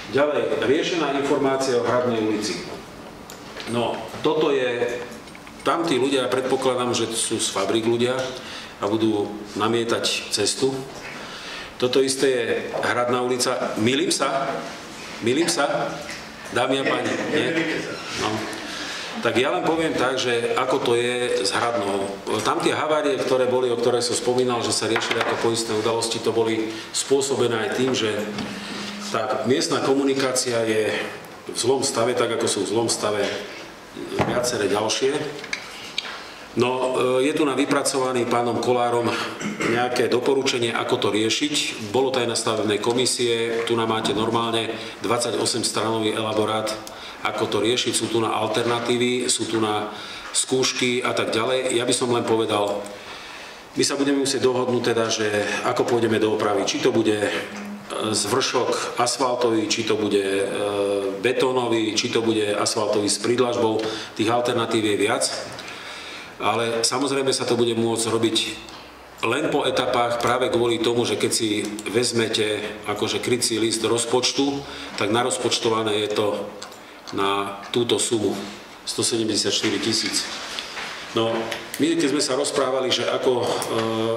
Ďalej, riešená informácia o Hradnej ulici. No, toto je, tam tí ľudia, predpokladám, že sú z fabrík ľudia a budú namietať cestu. Toto isté je Hradná ulica. Mýlim sa? Mýlim sa? Dámy a páni, nie? No. Tak ja len poviem tak, že ako to je s Hradnou. Tam tie havárie, ktoré boli, o ktoré som spomínal, že sa riešili ako poistné udalosti, to boli spôsobené aj tým, že tá miestna komunikácia je v zlom stave, tak ako sú v zlom stave viaceré ďalšie. No, je tu na vypracovaný pánom Kolárom nejaké doporučenie, ako to riešiť. Bolo to aj na stavebnej komisie, tu nám máte normálne 28-stranový elaborát, ako to riešiť, sú tu na alternatívy, sú tu na skúšky a tak ďalej. Ja by som len povedal, my sa budeme musieť dohodnúť teda, že ako pôjdeme do opravy, či to bude zvršok asfaltový, či to bude betónový, či to bude asfaltový s pridlažbou, tých alternatív je viac. Ale samozrejme sa to bude môcť robiť len po etapách práve kvôli tomu, že keď si vezmete akože krycí list rozpočtu, tak narozpočtované je to na túto sumu 174 tisíc. No, my keď sme sa rozprávali, že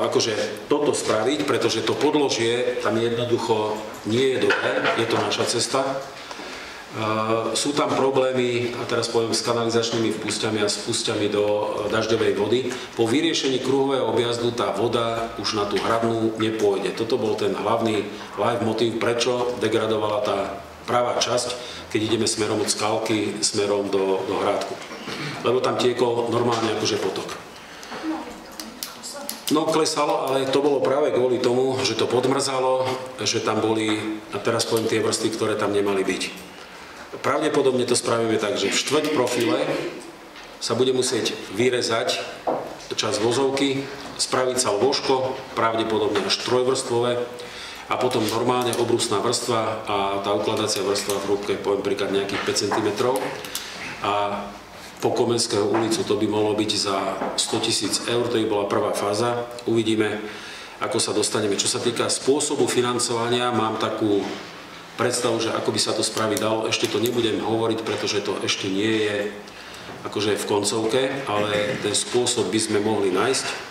akože toto spraviť, pretože to podložie tam jednoducho nie je dobré, je to naša cesta. Sú tam problémy, a teraz poviem, s kanalizačnými vpusťami a spusťami do dažďovej vody. Po vyriešení kruhového objazdu tá voda už na tú Hradnú nepôjde. Toto bol ten hlavný motív, prečo degradovala tá pravá časť, keď ideme smerom od Skalky, smerom do Hrádku. Lebo tam tiekol normálne akože potok. No, klesalo, ale to bolo práve kvôli tomu, že to podmrzalo, že tam boli, a teraz poviem, tie vrstvy, ktoré tam nemali byť. Pravdepodobne to spravíme tak, že v štvrť profile sa bude musieť vyrezať časť vozovky, spraviť sa lôžko, pravdepodobne až trojvrstvové, a potom normálne obrusná vrstva a tá ukladacia vrstva v hrúbke, poviem príklad, nejakých 5 cm. A po Komenského ulicu to by mohlo byť za 100 000 eur, to by bola prvá fáza. Uvidíme, ako sa dostaneme. Čo sa týka spôsobu financovania, mám takú predstavu, že ako by sa to spraviť dalo. Ešte to nebudem hovoriť, pretože to ešte nie je akože v koncovke, ale ten spôsob by sme mohli nájsť.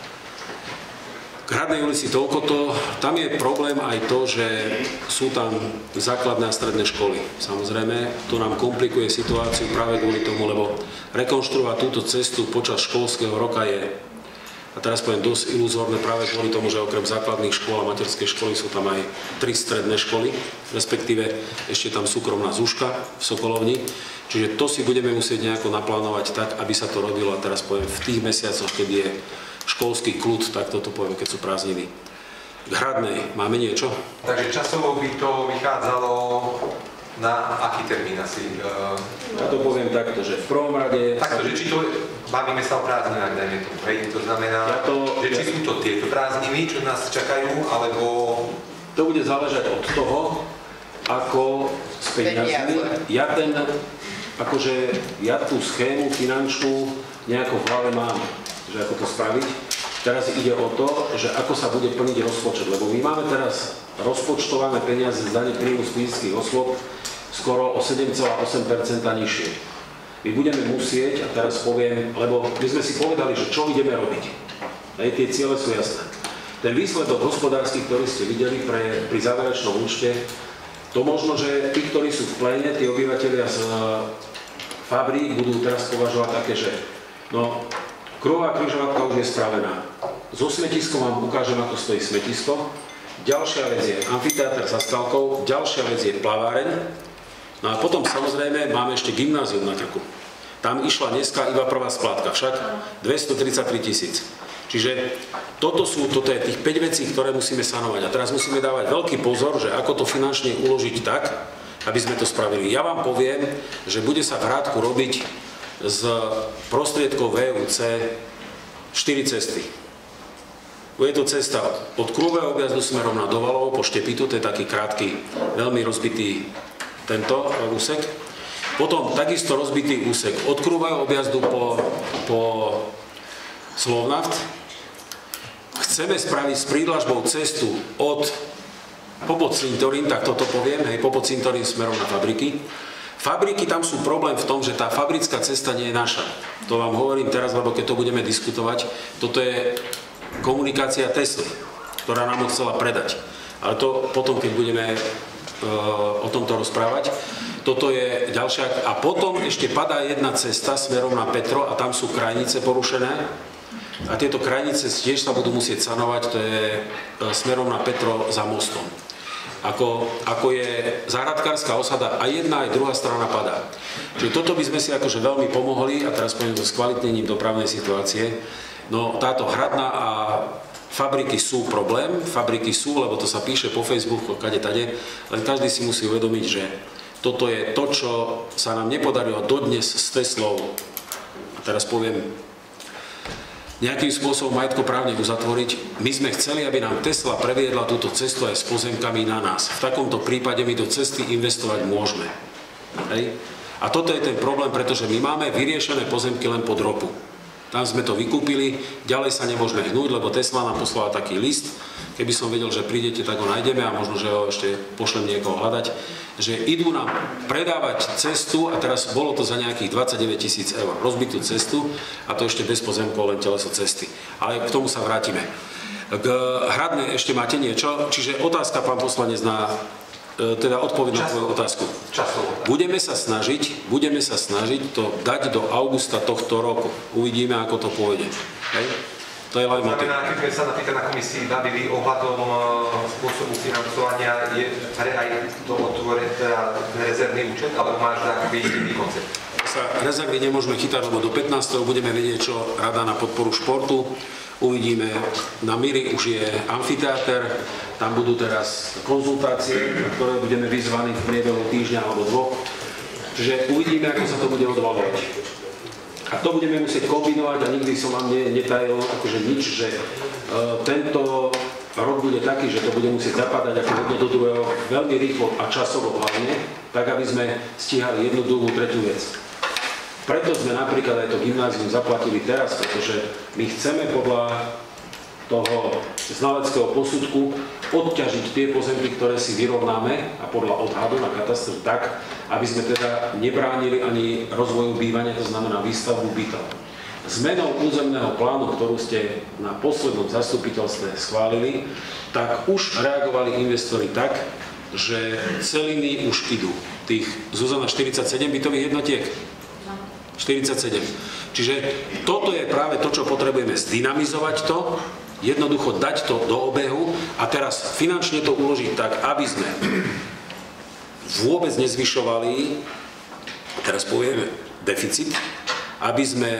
K Hradnej ulici toľkoto. Tam je problém aj to, že sú tam základné a stredné školy. Samozrejme, to nám komplikuje situáciu práve kvôli tomu, lebo rekonštruovať túto cestu počas školského roka je, a teraz poviem, dosť iluzórne práve kvôli tomu, že okrem základných škôl a materskej školy sú tam aj 3 stredné školy, respektíve ešte tam súkromná Zúška v Sokolovni. Čiže to si budeme musieť nejako naplánovať tak, aby sa to robilo, a teraz poviem, v tých mesiacoch, keď je školský kľud, tak toto poviem, keď sú prázdniny. K Hradnej máme niečo? Takže časovo by to vychádzalo na aký termín asi? Ja to poviem takto, že v prvom rade... Takto, že či to bavíme sa o prázdninách, dajme tomu, hej? To znamená, že či sú to tieto prázdniny, čo nás čakajú, alebo... To bude záležať od toho, ako s peniazmi. Ja tú schému finančnú nejako v hlave mám, že ako to spraviť. Teraz ide o to, že ako sa bude plniť rozpočet, lebo my máme teraz rozpočtované peniaze z dane príjmu z fyzických osôb skoro o 7,8% nižšie. My budeme musieť, a teraz poviem, lebo my sme si povedali, že čo ideme robiť. Hej, tie ciele sú jasné. Ten výsledok hospodársky, ktorý ste videli pri záverečnom účte, to možno, že tí, ktorí sú v pléne, tí obyvateľia z fabrík budú teraz považovať také, že no, kruhová križovatka už je spravená. so smetiskom vám ukážem, ako stojí smetisko. Ďalšia vec je amfiteáter sa skalkou, ďalšia vec je plaváreň. No a potom samozrejme máme ešte gymnázium na krku. Tam išla dneska iba prvá splátka, však 233 000. Čiže toto je tých 5 vecí, ktoré musíme sanovať. A teraz musíme dávať veľký pozor, že ako to finančne uložiť tak, aby sme to spravili. Ja vám poviem, že bude sa v Hrádku robiť z prostriedkov VUC 4 cesty. Bude to cesta od Krúhového objazdu smerom na Dovalovo po Štepitu, to je taký krátky, veľmi rozbitý tento úsek. Potom takisto rozbitý úsek od Krúhového objazdu po Slovnaft. Chceme spraviť s prídlažbou cestu od Popod Cintorín, tak toto poviem, hej, Popod Cintorín smerom na fabriky. Fabriky, tam sú problém v tom, že tá fabrická cesta nie je naša. To vám hovorím teraz, lebo keď to budeme diskutovať, toto je komunikácia Tesly, ktorá nám chcela predať. Ale to potom, keď budeme o tomto rozprávať, toto je ďalšia. A potom ešte padá jedna cesta smerom na Petro a tam sú krajnice porušené. A tieto krajnice tiež sa budú musieť sanovať, to je smerom na Petro za mostom. Ako je záhradkárska osada, aj jedna, aj druhá strana padá. Čiže toto by sme si akože veľmi pomohli, a teraz poviem so skvalitnením dopravnej situácie. No táto hradná a fabriky sú problém, lebo to sa píše po Facebooku, kade tade, len každý si musí uvedomiť, že toto je to, čo sa nám nepodarilo dodnes s Teslou, a teraz poviem, nejakým spôsobom majetkoprávne uzatvoriť. My sme chceli, aby nám Tesla previedla túto cestu aj s pozemkami na nás. V takomto prípade my do cesty investovať môžeme. Hej? A toto je ten problém, pretože my máme vyriešené pozemky len pod ropu. Tam sme to vykúpili, ďalej sa nemôžeme hnúť, lebo Tesla nám poslala taký list. Keby som vedel, že prídete, tak ho nájdeme a možno, že ho ešte pošlem niekoho hľadať, že idú nám predávať cestu a teraz bolo to za nejakých 29 000 eur, rozbitú cestu a to ešte bez pozemkov, len teleso cesty. Ale k tomu sa vrátime. K hradnej ešte máte niečo? Čiže otázka, pán poslanec, na teda odpoveď na tvoju otázku. Budeme sa snažiť to dať do augusta tohto roku. Uvidíme, ako to pôjde. Hej? To je len motiv. Znamená, keď sme sa napríklad na komisii bavili ohľadom spôsobu financovania, je aj to otvorené teda rezervný účet, alebo máš taký iný koncept? Sa rezervy nemôžeme chytať, lebo do 15. budeme vedieť, čo Rada na podporu športu. Uvidíme, na Miri už je amfiteáter, tam budú teraz konzultácie, na ktoré budeme vyzvaní v priebehu týždňa alebo dvoch. Čiže uvidíme, ako sa to bude odvalovať. A to budeme musieť kombinovať a nikdy som vám netajil akože nič, že tento rok bude taký, že to bude musieť zapadať ako jedno do druhého veľmi rýchlo a časovo hlavne, tak aby sme stíhali jednu, druhú, tretiu vec. Preto sme napríklad aj to gymnázium zaplatili teraz, pretože my chceme podľa toho znaleckého posudku odťažiť tie pozemky, ktoré si vyrovnáme a podľa odhadu na katastru tak, aby sme teda nebránili ani rozvoju bývania, to znamená výstavbu bytov. Zmenou územného plánu, ktorú ste na poslednom zastupiteľstve schválili, tak už reagovali investori tak, že celiny už idú. Tých, Zuzana, 47 bytových jednotiek? 47. Čiže toto je práve to, čo potrebujeme zdynamizovať to, jednoducho dať to do obehu a teraz finančne to uložiť tak, aby sme vôbec nezvyšovali, teraz povieme, deficit, aby sme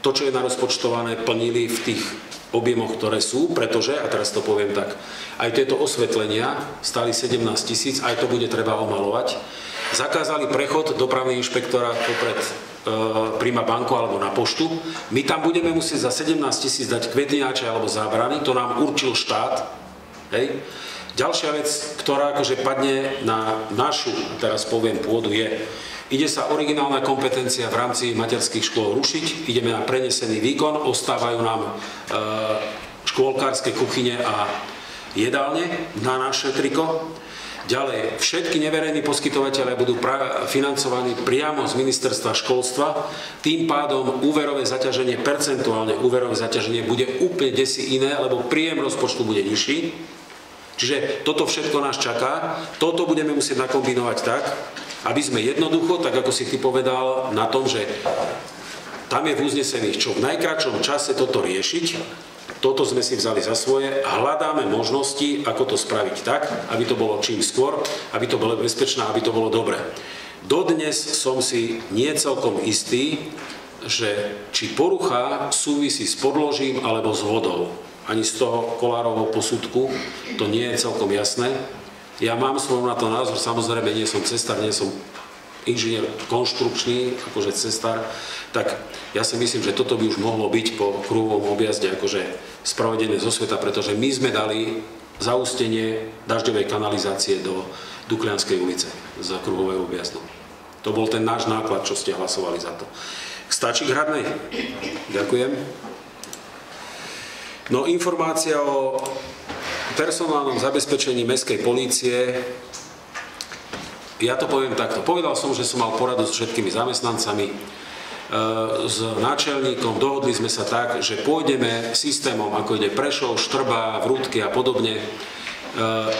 to, čo je narozpočtované, plnili v tých objemoch, ktoré sú, pretože, a teraz to poviem tak, aj tieto osvetlenia stáli 17 000, aj to bude treba omalovať. Zakázali prechod dopravný inšpektorát popred Prima banku alebo na poštu. My tam budeme musieť za 17 000 dať kvetlináče alebo zábrany, to nám určil štát. Hej. Ďalšia vec, ktorá akože padne na našu, teraz poviem, pôdu je, ide sa originálna kompetencia v rámci materských škôl rušiť, ideme na prenesený výkon, ostávajú nám škôlkárske kuchyne a jedálne na naše triko. Ďalej, všetky neverejní poskytovateľe budú financovaní priamo z ministerstva školstva, tým pádom úverové zaťaženie, percentuálne úverové zaťaženie bude úplne desi iné, lebo príjem rozpočtu bude nižší. Čiže toto všetko nás čaká, toto budeme musieť nakombinovať tak, aby sme jednoducho, tak ako si ty povedal, na tom, že tam je v uznesení, čo v najkratšom čase toto riešiť, toto sme si vzali za svoje a hľadáme možnosti, ako to spraviť tak, aby to bolo čím skôr, aby to bolo bezpečné, aby to bolo dobre. Dodnes som si nie celkom istý, že či porucha súvisí s podložím alebo s vodou. Ani z toho Kollárovho posudku to nie je celkom jasné. Ja mám svoj na to názor, samozrejme nie som cestár, nie som inžinier konštrukčný, akože cestár, tak ja si myslím, že toto by už mohlo byť po kruhovom objazde akože spravedené zo sveta, pretože my sme dali zaústenie dažďovej kanalizácie do Duklianskej ulice za kruhového objazdu. To bol ten náš náklad, čo ste hlasovali za to. Stačí k Hradnej? Ďakujem. No, informácia o personálnom zabezpečení mestskej polície. Ja to poviem takto. Povedal som, že som mal poradu s všetkými zamestnancami, s náčelníkom, dohodli sme sa tak, že pôjdeme systémom, ako ide Prešov, Štrba, Vrútky a podobne.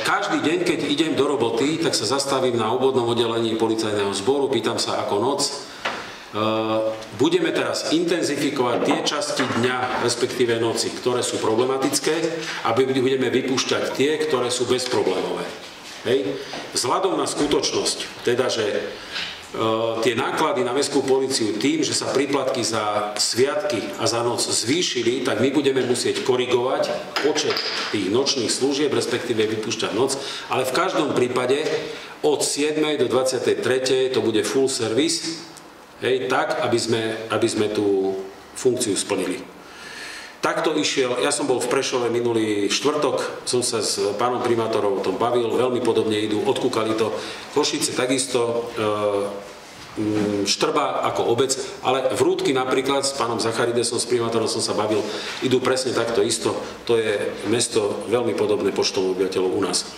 Každý deň, keď idem do roboty, tak sa zastavím na obvodnom oddelení policajného zboru, pýtam sa ako noc. Budeme teraz intenzifikovať tie časti dňa, respektíve noci, ktoré sú problematické, a budeme vypúšťať tie, ktoré sú bezproblémové. Hej. Vzhľadom na skutočnosť, teda, že tie náklady na mestskú políciu tým, že sa príplatky za sviatky a za noc zvýšili, tak my budeme musieť korigovať počet tých nočných služieb, respektíve vypúšťať noc, ale v každom prípade od 7. do 23. to bude full service, hej, tak, aby sme tú funkciu splnili. Takto išiel, ja som bol v Prešove minulý štvrtok, som sa s pánom primátorom o tom bavil, veľmi podobne idú, odkúkali to. Košice takisto, Štrba ako obec, ale Vrútky napríklad s pánom Zacharidesom, s primátorom som sa bavil, idú presne takto isto. To je mesto veľmi podobné počtom obyvateľov u nás.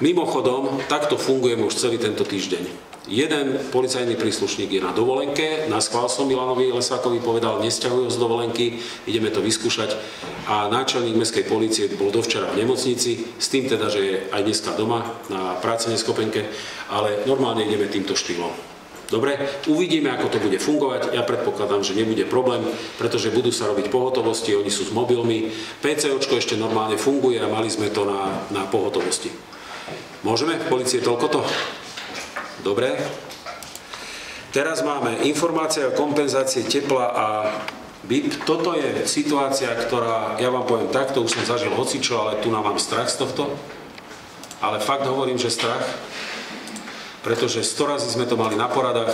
Mimochodom, takto fungujeme už celý tento týždeň. Jeden policajný príslušník je na dovolenke, naschvál som Milanovi Lesákovi povedal, nesťahujú z dovolenky, ideme to vyskúšať, a náčelník mestskej polície bol dovčera v nemocnici, s tým teda, že je aj dneska doma na prácenej skopenke, ale normálne ideme týmto štýlom. Dobre, uvidíme, ako to bude fungovať. Ja predpokladám, že nebude problém, pretože budú sa robiť pohotovosti, oni sú s mobilmi. PCOčko ešte normálne funguje a mali sme to na pohotovosti. Môžeme? V polícii toľko to? Dobre. Teraz máme informácia o kompenzácii tepla a BIP. Toto je situácia, ktorá, ja vám poviem takto, už som zažil hocičo, ale tu mám strach z tohto. Ale fakt hovorím, že strach, pretože 100 razy sme to mali na poradách.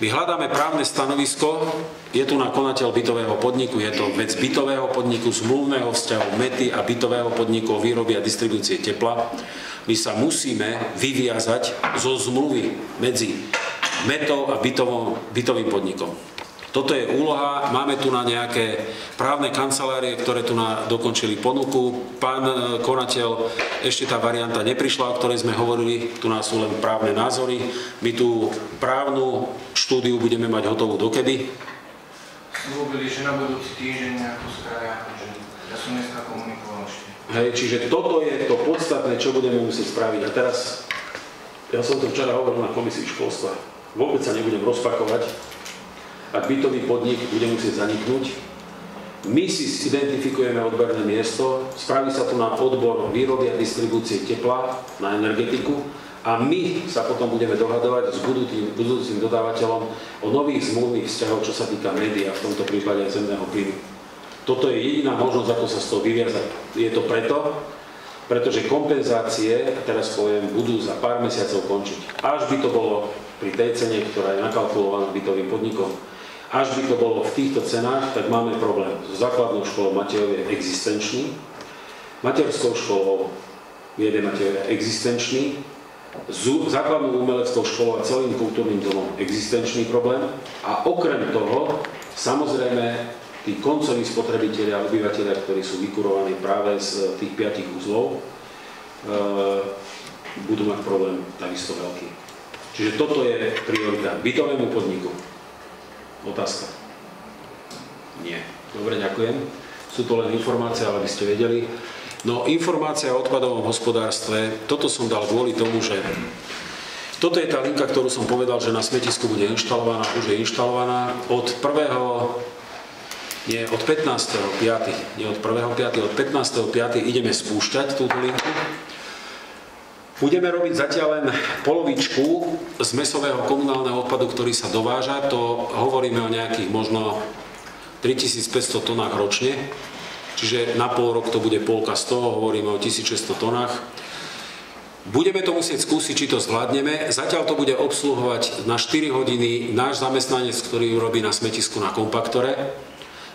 My hľadáme právne stanovisko, je tu na konateľ bytového podniku, je to vec bytového podniku, zmluvného vzťahu METI a bytového podniku o výrobe a distribúcie tepla. My sa musíme vyviazať zo zmluvy medzi METou a bytovým podnikom. Toto je úloha, máme tu na nejaké právne kancelárie, ktoré tu dokončili ponuku. Pán konateľ, ešte tá varianta neprišla, o ktorej sme hovorili, tu nás sú len právne názory. My tú právnu štúdiu budeme mať hotovú dokedy? Slúbili, že na budúci týždeň nejakú skraja, že ja som dneska komunikoval ešte. Hej, čiže toto je to podstatné, čo budeme musieť spraviť. A teraz, ja som to včera hovoril na komisii školstva, vôbec sa nebudem rozpakovať, ak bytový podnik bude musieť zaniknúť. My si identifikujeme odberné miesto, spraví sa tu na odbor výroby a distribúcie tepla, na energetiku, a my sa potom budeme dohadovať s budúcim dodávateľom o nových zmluvných vzťahov, čo sa týka médií a v tomto prípade aj zemného plynu. Toto je jediná možnosť, ako sa z toho vyviazať. Je to pretože kompenzácie, teraz poviem, budú za pár mesiacov končiť. Až by to bolo pri tej cene, ktorá je nakalkulovaná bytovým podnikom, až by to bolo v týchto cenách, tak máme problém. S základnou školou Matejov je existenčný, materskou školou Viede Matejov je existenčný, základnou umeleckou školou a celým kultúrnym domom existenčný problém, a okrem toho, samozrejme, tí koncoví spotrebitelia a obyvateľia, ktorí sú vykurovaní práve z tých 5 uzlov, budú mať problém takisto veľký. Čiže toto je priorita. Bytovému podniku. Otázka? Nie. Dobre, ďakujem. Sú to len informácie, ale by ste vedeli. No, informácia o odpadovom hospodárstve, toto som dal kvôli tomu, že toto je tá linka, ktorú som povedal, že na smetisku bude inštalovaná, už je inštalovaná. Od 1. Nie, od 15.5., nie od 1.5., od 15.5. ideme spúšťať túto linku. Budeme robiť zatiaľ len polovičku z mäsového komunálneho odpadu, ktorý sa dováža. To hovoríme o nejakých možno 3500 tonách ročne. Čiže na pol rok to bude polka z toho, hovoríme o 1600 tonách. Budeme to musieť skúsiť, či to zvládneme. Zatiaľ to bude obsluhovať na 4 hodiny náš zamestnanec, ktorý robí na smetisku na kompaktore.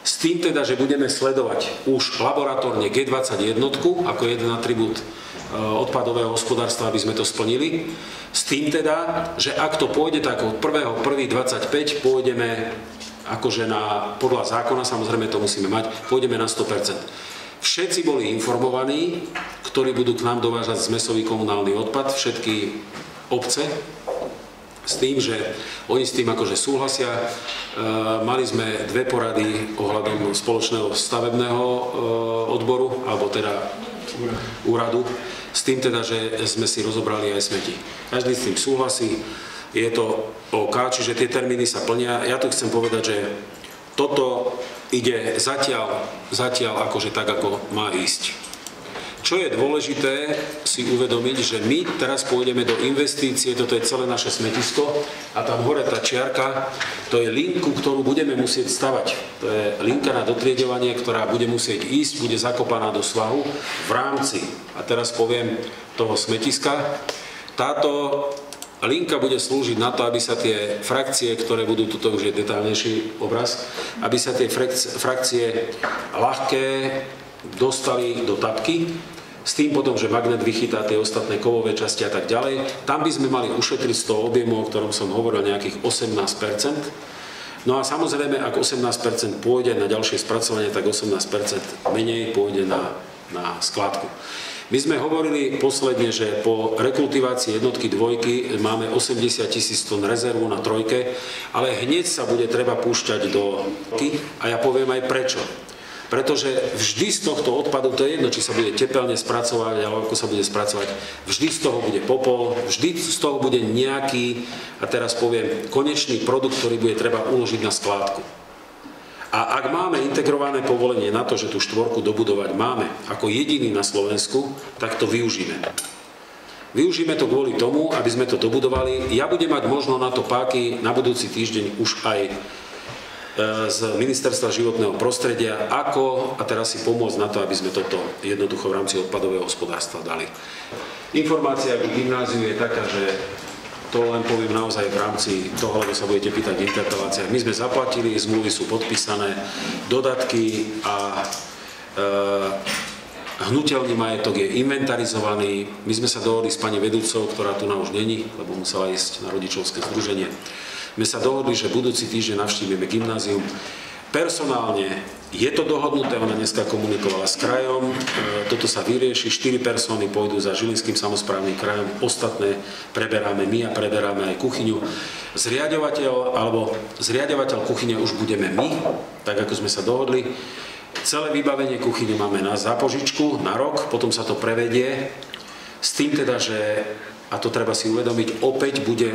S tým teda, že budeme sledovať už laboratórne G21 ako jeden atribút odpadového hospodárstva, aby sme to splnili. S tým teda, že ak to pôjde, tak od 1.1.25 pôjdeme akože podľa zákona, samozrejme to musíme mať, pôjdeme na 100%. Všetci boli informovaní, ktorí budú k nám dovážať zmesový komunálny odpad, všetky obce, s tým, že oni s tým akože súhlasia. Mali sme 2 porady ohľadom spoločného stavebného odboru, alebo teda úradu, s tým teda, že sme si rozobrali aj smeti. Každý s tým súhlasí, je to OK, čiže tie termíny sa plnia. Ja tu chcem povedať, že toto ide zatiaľ akože tak, ako má ísť. Čo je dôležité si uvedomiť, že my teraz pôjdeme do investície, toto je celé naše smetisko a tam hore tá čiarka, to je linku, ktorú budeme musieť stavať. To je linka na dotriedovanie, ktorá bude musieť ísť, bude zakopaná do svahu v rámci, a teraz poviem, toho smetiska. Táto linka bude slúžiť na to, aby sa tie frakcie, ktoré budú, tuto už je detailnejší obraz, aby sa tie frakcie ľahké dostali do tapky, s tým potom, že magnet vychytá tie ostatné kovové časti a tak ďalej. Tam by sme mali ušetriť z toho objemu, o ktorom som hovoril, nejakých 18%. No a samozrejme, ak 18% pôjde na ďalšie spracovanie, tak 18% menej pôjde na skládku. My sme hovorili posledne, že po rekultivácii jednotky, dvojky máme 80 000 tón rezervu na trojke, ale hneď sa bude treba púšťať do a ja poviem aj prečo. Pretože vždy z tohto odpadu, to je jedno, či sa bude tepelne spracovať, alebo ako sa bude spracovať, vždy z toho bude popol, vždy z toho bude nejaký, a teraz poviem, konečný produkt, ktorý bude treba uložiť na skládku. A ak máme integrované povolenie na to, že tú štvorku dobudovať máme ako jediný na Slovensku, tak to využíme. Využíme to kvôli tomu, aby sme to dobudovali. Ja budem mať možno na to páky na budúci týždeň už aj z Ministerstva životného prostredia, ako a teraz si pomôcť na to, aby sme toto jednoducho v rámci odpadového hospodárstva dali. Informácia k gymnáziu je taká, že to len poviem naozaj v rámci toho, lebo sa budete pýtať v interpeláciách. My sme zaplatili, zmluvy sú podpísané, dodatky a hnutelný majetok je inventarizovaný. My sme sa dohodli s pani vedúcou, ktorá tu na už není, lebo musela ísť na rodičovské združenie. My sa dohodli, že budúci týždeň navštívime gymnázium. Personálne je to dohodnuté, ona dneska komunikovala s krajom, toto sa vyrieši, 4 persóny pôjdu za Žilinským samosprávnym krajom, ostatné preberáme my a preberáme aj kuchyňu. Zriaďovateľ kuchyne už budeme my, tak ako sme sa dohodli. Celé vybavenie kuchyne máme na zápožičku, na rok, potom sa to prevedie. S tým teda, že, a to treba si uvedomiť, opäť bude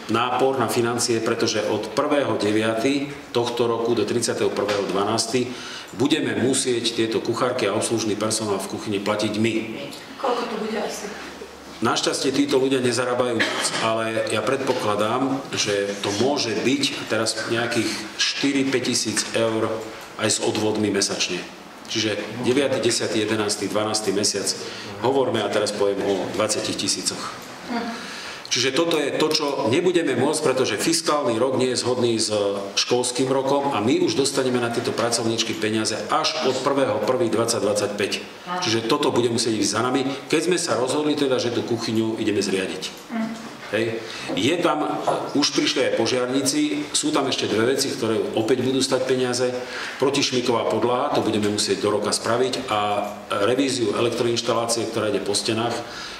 nápor na financie, pretože od 1.9. tohto roku do 31.12. budeme musieť tieto kuchárky a obslužný personál v kuchyni platiť my. Koľko to bude asi? Našťastie títo ľudia nezarábajú moc, ale ja predpokladám, že to môže byť teraz nejakých 4-5 tisíc eur aj s odvodmi mesačne. Čiže 9., 10., 11., 12. mesiac, hovoríme a teraz poviem o 20 000. Čiže toto je to, čo nebudeme môcť, pretože fiskálny rok nie je zhodný s školským rokom a my už dostaneme na tieto pracovníčky peniaze až od 1.1.2025. Čiže toto bude musieť ísť za nami, keď sme sa rozhodli teda, že tú kuchyňu ideme zriadiť. Hej. Je tam, už prišli aj požiarníci, sú tam ešte dve veci, ktoré opäť budú stať peniaze. Protišmiková podlaha, to budeme musieť do roka spraviť a revíziu elektroinštalácie, ktorá ide po stenách,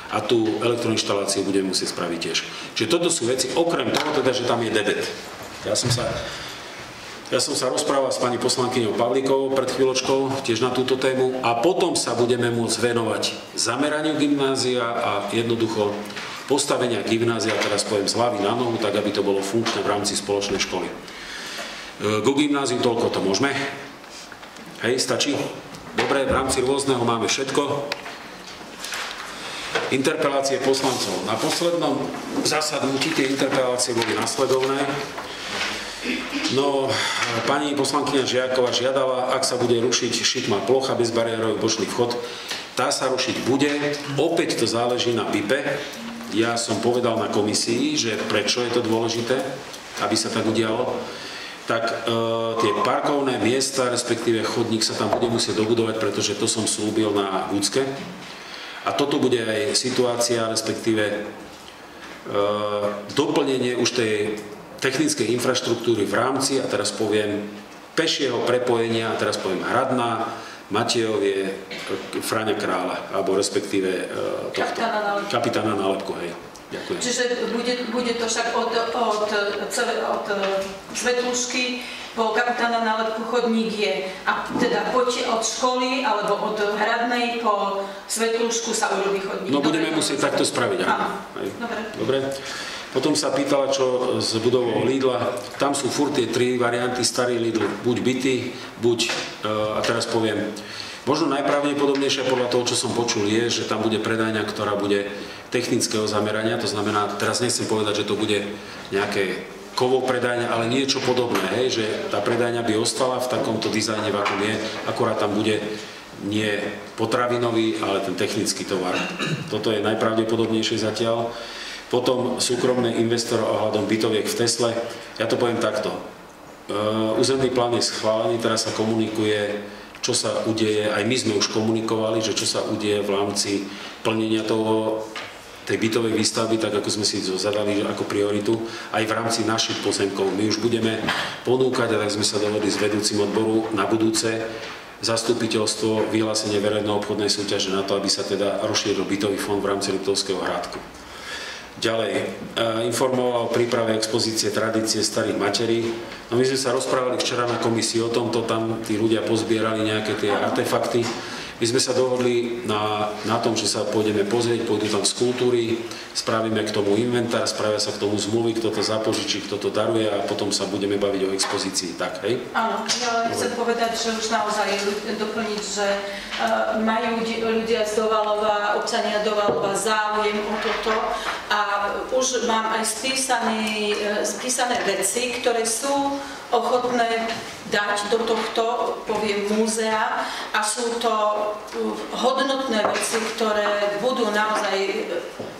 a tú elektroinštaláciu budeme musieť spraviť tiež. Čiže toto sú veci, okrem toho teda, že tam je debet. Ja som sa rozprával s pani poslankyňou Pavlíkovou pred chvíľočkou, tiež na túto tému, a potom sa budeme môcť venovať zameraniu gymnázia a jednoducho postavenia gymnázia, teraz poviem z hlavy na nohu, tak aby to bolo funkčné v rámci spoločnej školy. Go gymnáziu toľko to môžeme. Hej, stačí? Dobre, v rámci rôzneho máme všetko. Interpelácie poslancov. Na poslednom zasadnutí tie interpelácie boli nasledovné. No, pani poslankyňa Žiaková žiadala, ak sa bude rušiť šikmá plocha, bezbariérový bočný vchod, tá sa rušiť bude. Opäť to záleží na PIPe. Ja som povedal na komisii, že prečo je to dôležité, aby sa tak udialo. Tak tie parkovné miesta, respektíve chodník sa tam bude musieť dobudovať, pretože to som slúbil na Gucke. A toto bude aj situácia, respektíve doplnenie už tej technickej infraštruktúry v rámci, a teraz poviem, pešieho prepojenia, a teraz poviem Hradná, Matejovie, Fráňa Kráľa, alebo respektíve Kapitána Nálepku, hej. Ďakujem. Čiže bude to však od Svetlušky po Kapitána Nálepku chodník je, a teda poďte od školy alebo od Hradnej po Svetlušku sa urobí chodník. No budeme musieť takto spraviť, áno. Dobre. Potom sa pýtala, čo s budovou Lidla. Tam sú furt tie tri varianty, starý Lidl, buď byty, buď, a teraz poviem, možno najpravdepodobnejšie podľa toho, čo som počul, je, že tam bude predajňa, ktorá bude technického zamerania, to znamená, teraz nechcem povedať, že to bude nejaké kovov predajňa, ale niečo podobné, hej, že tá predajňa by ostala v takomto dizajne, v akom je, akorát tam bude nie potravinový, ale ten technický tovar. Toto je najpravdepodobnejšie zatiaľ. Potom súkromný investor ohľadom bytoviek v Tesle. Ja to poviem takto. Územný plán je schválený, teraz sa komunikuje, čo sa udeje, aj my sme už komunikovali, že čo sa udeje v rámci plnenia tej bytovej výstavby, tak ako sme si to zadali ako prioritu, aj v rámci našich pozemkov. My už budeme ponúkať, a tak sme sa dohodli s vedúcim odboru na budúce zastupiteľstvo vyhlásenie verejnej obchodnej súťaže na to, aby sa teda rozšíril bytový fond v rámci Liptovského Hrádku. Ďalej, informoval o príprave expozície tradície starých materí. No my sme sa rozprávali včera na komisii o tomto, tam tí ľudia pozbierali nejaké tie artefakty. My sme sa dohodli na tom, že sa pôjdeme pozrieť, pôjdu tam skulptúry, spravíme k tomu inventár, spravia sa k tomu zmluvy, kto to zapožičí, kto to daruje a potom sa budeme baviť o expozícii. Tak, hej? Áno, ja chcem povedať, že už naozaj doplniť, že majú ľudia z Dovalova, občania Dovalova záujem o toto a už mám aj spísané veci, ktoré sú ochotné dať do tohto, poviem, múzea a sú to hodnotné veci, ktoré budú naozaj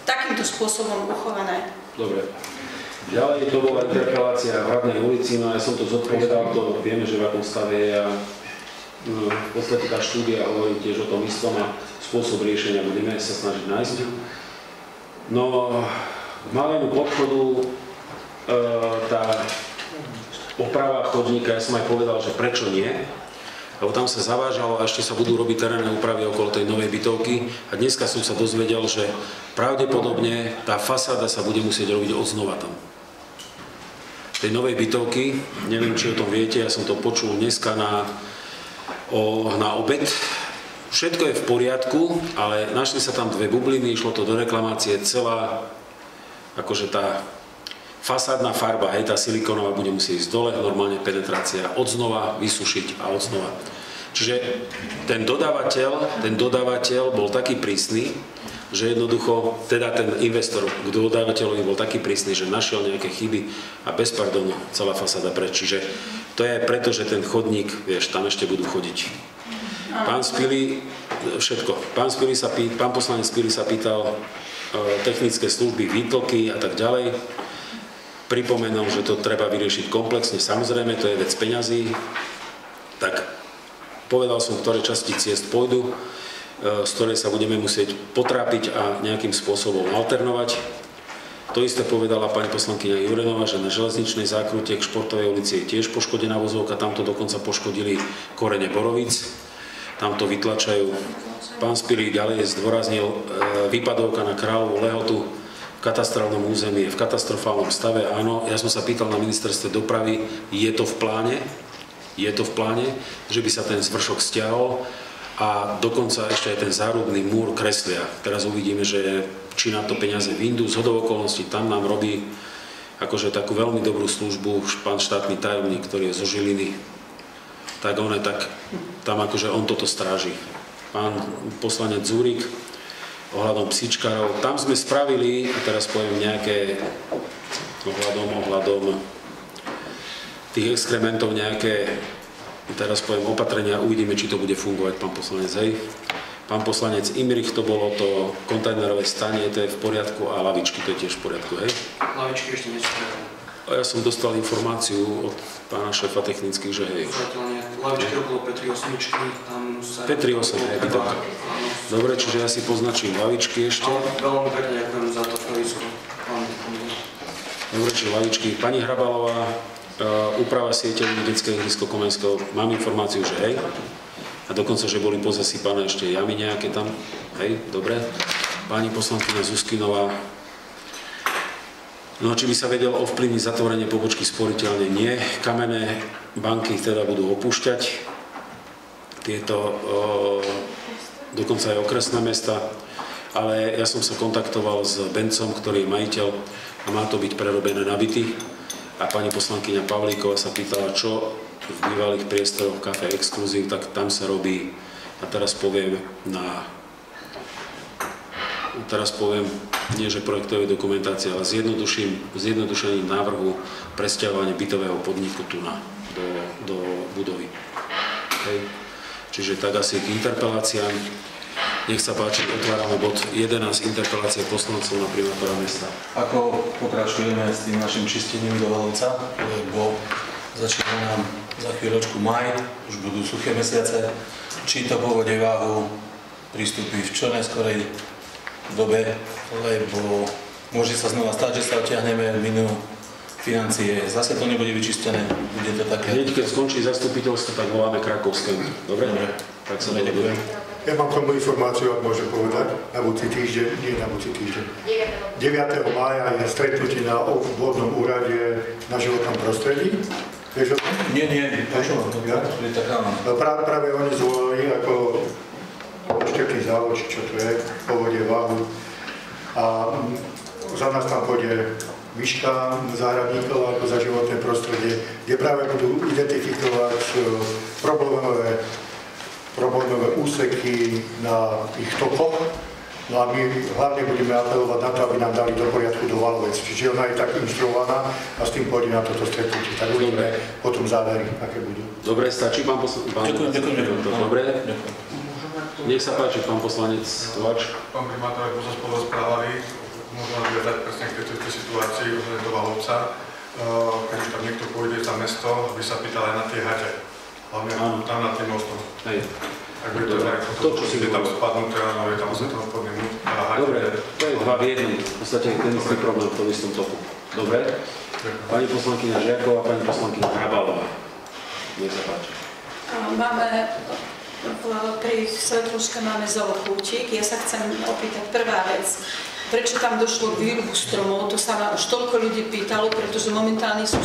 takýmto spôsobom uchované. Dobre. Ďalej to bola interpelácia v Hradnej ulici, no ja som to zodpovedal, to vieme, že v akom stave je a v podstate tá štúdia hovorí tiež o tom istom a spôsob riešenia budeme sa snažiť nájsť. No, k malému podchodu tá oprava chodníka, ja som aj povedal, že prečo nie, lebo tam sa zavážalo a ešte sa budú robiť terénne úpravy okolo tej novej bytovky a dneska som sa dozvedel, že pravdepodobne tá fasáda sa bude musieť robiť odznova tam. Tej novej bytovky, neviem, či o tom viete, ja som to počul dneska na obed. Všetko je v poriadku, ale našli sa tam dve bubliny, išlo to do reklamácie, celá akože tá fasádna farba, hej, tá silikónová bude musieť ísť dole, normálne penetrácia odznova, vysušiť a odznova. Čiže ten dodávateľ bol taký prísny, že jednoducho, teda ten investor k dodávateľovi bol taký prísny, že našiel nejaké chyby a bez pardonu celá fasáda preč. Čiže to je preto, že ten chodník, vieš, tam ešte budú chodiť. Pán Spili, všetko. Pán poslanec Spili sa pýtal technické služby, výtlky a tak ďalej. Pripomenul, že to treba vyriešiť komplexne, samozrejme, to je vec peňazí. Tak povedal som, ktoré časti ciest pôjdu, z ktorej sa budeme musieť potrápiť a nejakým spôsobom alternovať. To isté povedala pani poslankyňa Jurenová, že na železničnej zákrute k Športovej ulici je tiež poškodená vozovka, tamto dokonca poškodili korene borovíc, tamto vytlačajú. Pán Spilík ďalej zdôraznil výpadovka na Kráľovú Lehotu v katastrálnom území, je v katastrofálnom stave. Áno, ja som sa pýtal na ministerstve dopravy, je to v pláne, že by sa ten zvršok stiahol a dokonca ešte aj ten zárubný múr kreslia. Teraz uvidíme, že či na to peniaze vyjdú. Zhodou okolností tam nám robí akože takú veľmi dobrú službu pán štátny tajomník, ktorý je zo Žiliny. tak tam akože on toto stráži. Pán poslanec Zúrik ohľadom psíčkarov, tam sme spravili, a teraz poviem nejaké ohľadom tých exkrementov nejaké, teraz poviem opatrenia, uvidíme, či to bude fungovať, pán poslanec, hej. Pán poslanec Imrich, to bolo to kontajnerové stanie, to je v poriadku a lavičky, to je tiež v poriadku, hej. Lavičky ešte nie sú pripravené. A ja som dostal informáciu od pána šéfa technických, že hej. Lavičky okolo Petri 8, tam sa... Petri 8, hej, bytovka. Dobre, čiže ja si poznačím lavičky ešte. Veľmi pekne ďakujem za to provisko. Dobre, čiže lavičky. Pani Hrabalová, úprava sieťových detské ihrisko Komenského, mám informáciu, že hej. A dokonca, že boli pozasypané ešte jamy nejaké tam. Hej, dobre. Pani poslankyňa Zuskinová, no či by sa vedelo ovplyvniť zatvorenie pobočky sporiteľne? Nie. Kamenné banky teda budú opúšťať. Tieto, dokonca aj okresné mesta. Ale ja som sa kontaktoval s Bencom, ktorý je majiteľ a má to byť prerobené na byty. A pani poslankyňa Pavlíková sa pýtala, čo v bývalých priestoroch Café Exclusive, tak tam sa robí, a teraz poviem nie že projektovej dokumentácie, ale zjednodušením návrhu presťahovania bytového podniku tu do budovy. Hej. Čiže tak asi k interpeláciám. Nech sa páči, otvárame bod 11, interpelácie poslancov na primátora mesta. Ako pokračujeme s tým našim čistením do Valovca, lebo začína nám za chvíľočku maj, už budú suché mesiace, či to povode váhu pristúpi v čo najskorej dobe, lebo môže sa znova stať, že sa odtiahneme minú financie, zase to nebude vyčistené, bude to také... Hneď keď skončí zastupiteľstvo, tak voláme Krakovskému. Dobre? Tak sa ďakujem. Ja mám k tomu informáciu, ak môžem povedať, na budúci týždeň, nie na budúci týždeň. 9. mája je stretnutie na obvodnom úrade na životnom prostredí. Vieš o tom? Nie, práve oni zvolali ako oštetný závod, čo to je, povodie váhu. A za nás tam pôjde výška záhradníkov ako za životné prostredie, kde práve budú identifikovať problémové úseky na ich tokoch. No a my hlavne budeme apelovať na to, aby nám dali do poriadku do Valovec. Čiže ona je tak inštruovaná a s tým pôjde na toto stretnutie. Tak uvidíme potom závery, aké budú. Dobre, stačí pán poslanec? Ďakujem. Dobre. Nech sa páči, pán poslanec Kovač. Pán primátor, ako sa spolu rozprávali, možno nadviazať presne k tejto situácii ohľadne do Valovca, keď tam niekto pôjde za mesto, aby sa pýtal aj na tie hate. Hlavne tam nad tým mostom. Hej. Ak by to nejako, je tam spadnuté, áno, je tam asi ten obchodný múd. Dobre, to je dva v jednom. V podstate ten istý problém v tom istom toku. Dobre? Pani poslankyňa Žiaková, pani poslankyňa Hrabalová. Nech sa páči. Máme, pri Svetruške máme zoofútik. Ja sa chcem opýtať prvá vec. Prečo tam došlo k výrubu stromov, to sa ma už toľko ľudí pýtalo, pretože momentálne sú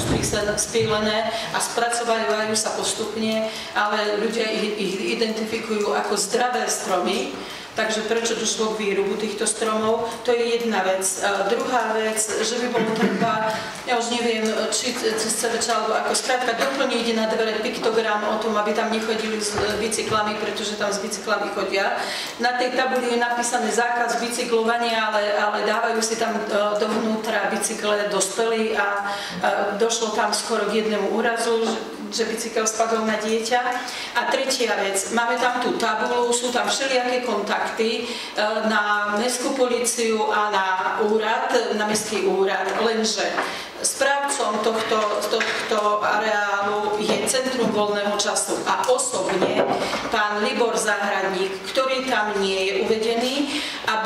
spílené a spracovajú sa postupne, ale ľudia ich identifikujú ako zdravé stromy. Takže prečo došlo k výrubu týchto stromov, to je jedna vec. Druhá vec, že by bolo treba, ja už neviem, či cez CVČ alebo ako skrátka doplniť na dvere piktogram o tom, aby tam nechodili s bicyklami, pretože tam s bicyklami chodia. Na tej tabuli je napísané zákaz bicyklovania, ale dávajú si tam dovnútra bicykle dospelí a došlo tam skoro k jednému úrazu, že bicykel spadol na dieťa. A tretia vec, máme tam tú tabulu, sú tam všelijaké kontakty na mestskú políciu a na úrad, na mestský úrad, lenže správcom tohto areálu je Centrum voľného času a osobne pán Libor Záhradník, ktorý tam nie je uvedený a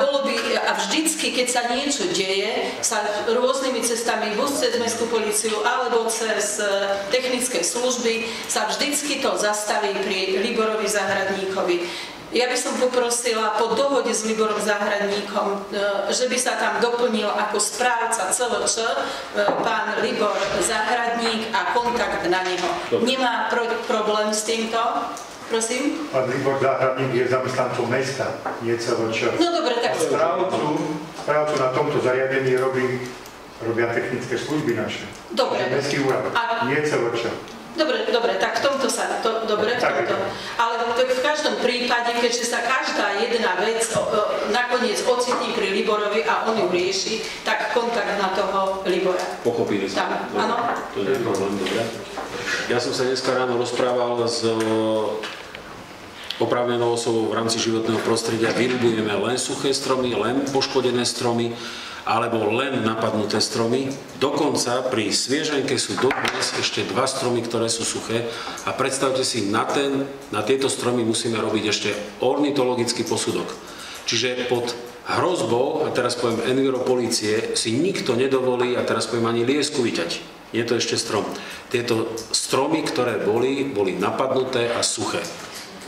vždycky, keď sa niečo deje, sa rôznymi cestami, buď cez mestskú políciu alebo cez technické služby, sa vždycky to zastaví pri Liborovi Záhradníkovi. Ja by som poprosila po dohode s Liborom Záhradníkom, že by sa tam doplnil ako správca CVČ pán Libor Záhradník a kontakt na neho. Nemá problém s týmto? Prosím? Pán Libor Záhradník je zamestnancom mesta, nie CVČ. No dobre, tak... Správcu na tomto zariadení robia technické služby naše. Dobre. Mestský úrad, nie CVČ. Dobre, tak v tomto sa, dobre, v tomto. Ale v každom prípade, keďže sa každá jedna vec nakoniec ocití pri Liborovi a on ju rieši, tak kontakt na toho Libora. Pochopili sme. Áno. To nie je problém, dobre. Ja som sa dneska ráno rozprával s oprávnenou osobou v rámci životného prostredia. Vyľubujeme len suché stromy, len poškodené stromy, alebo len napadnuté stromy. Dokonca pri Svieženke sú dodnes ešte 2 stromy, ktoré sú suché. A predstavte si, na tieto stromy musíme robiť ešte ornitologický posudok. Čiže pod hrozbou, a teraz poviem enviropolície, si nikto nedovolí, a teraz poviem, ani liesku vyťať. Je to ešte strom. Tieto stromy, ktoré boli napadnuté a suché.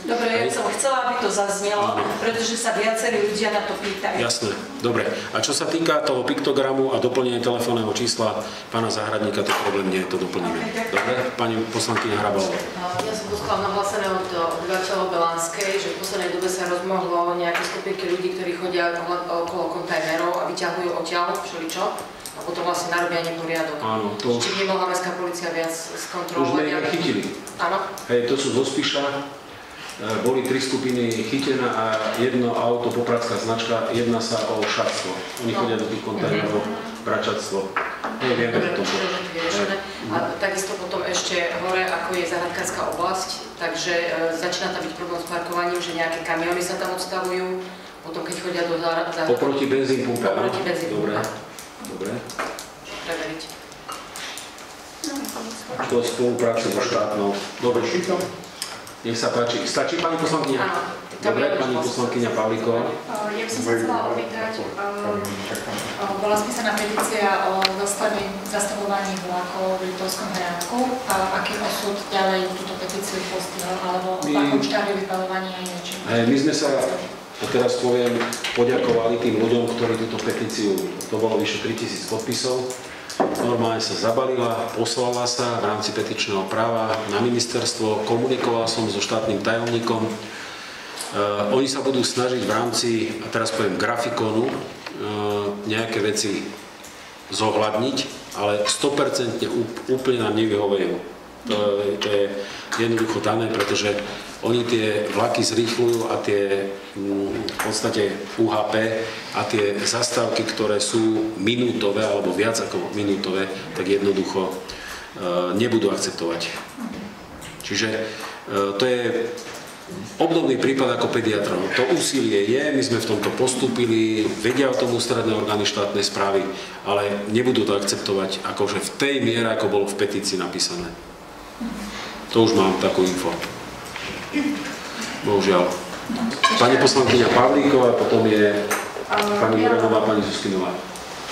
Dobre, ja som chcela, aby to zaznelo, pretože sa viacerí ľudia na to pýtajú. Jasné, dobre. A čo sa týka toho piktogramu a doplnenia telefónneho čísla pána Záhradníka, to problém nie je, to doplníme. Dobre, pani poslankyňa Hrabalová. Ja som dostala nahlásené od obyvateľov Belánskej, že v poslednej dobe sa rozmohlo nejaké skupinky ľudí, ktorí chodia okolo kontajnerov a vyťahujú odtiaľ všeličo. A potom vlastne narobia neporiadok. Áno, to... Či by mohla mestská polícia viac skontrolovať? Už sme ich chytili. Áno. Hej, to sú zo Spiša. Boli 3 skupiny chytené a jedno auto, popradská značka, jedná sa o šatstvo. Oni chodia do tých kontajnerov, bračatstvo. Vieme o tom. A takisto potom ešte hore, ako je záhradkárska oblasť, takže začína tam byť problém s parkovaním, že nejaké kamiony sa tam odstavujú, potom keď chodia do záhradky. Oproti benzín pumpe, áno? Oproti benzín pumpe. Dobre. Preveriť. To spolupráce so štátnou. Dobre, nech sa páči. Stačí pani poslankyňa? Áno. Dobre, pani poslankyňa Pavlíková. Ja by som sa chcela opýtať, bola spísaná petícia o zastavovaní vlakov v Liptovskom Hrádku. Aký osud ďalej túto petíciu postihol, alebo v akom štádiu vybalovania je niečo? My sme sa, teraz poviem, poďakovali tým ľuďom, ktorí túto petíciu, to bolo vyše 3000 podpisov, normálne sa zabalila, poslala sa v rámci petičného práva na ministerstvo, komunikoval som so štátnym tajomníkom. Oni sa budú snažiť v rámci, a teraz poviem, grafikonu nejaké veci zohľadniť, ale 100% úplne nám nevyhovujú. To je jednoducho dané, pretože oni tie vlaky zrýchľujú a tie v podstate UHP a tie zastávky, ktoré sú minútové alebo viac ako minútové, tak jednoducho nebudú akceptovať. Čiže to je obdobný prípad ako pediatrov. To úsilie je, my sme v tomto postúpili, vedia o tom ústredné orgány štátnej správy, ale nebudú to akceptovať akože v tej miere, ako bolo v petícii napísané. To už mám takú info. Bohužiaľ. Pani poslankyňa Pavlíková, potom je pani Irenová, pani Zuskinová.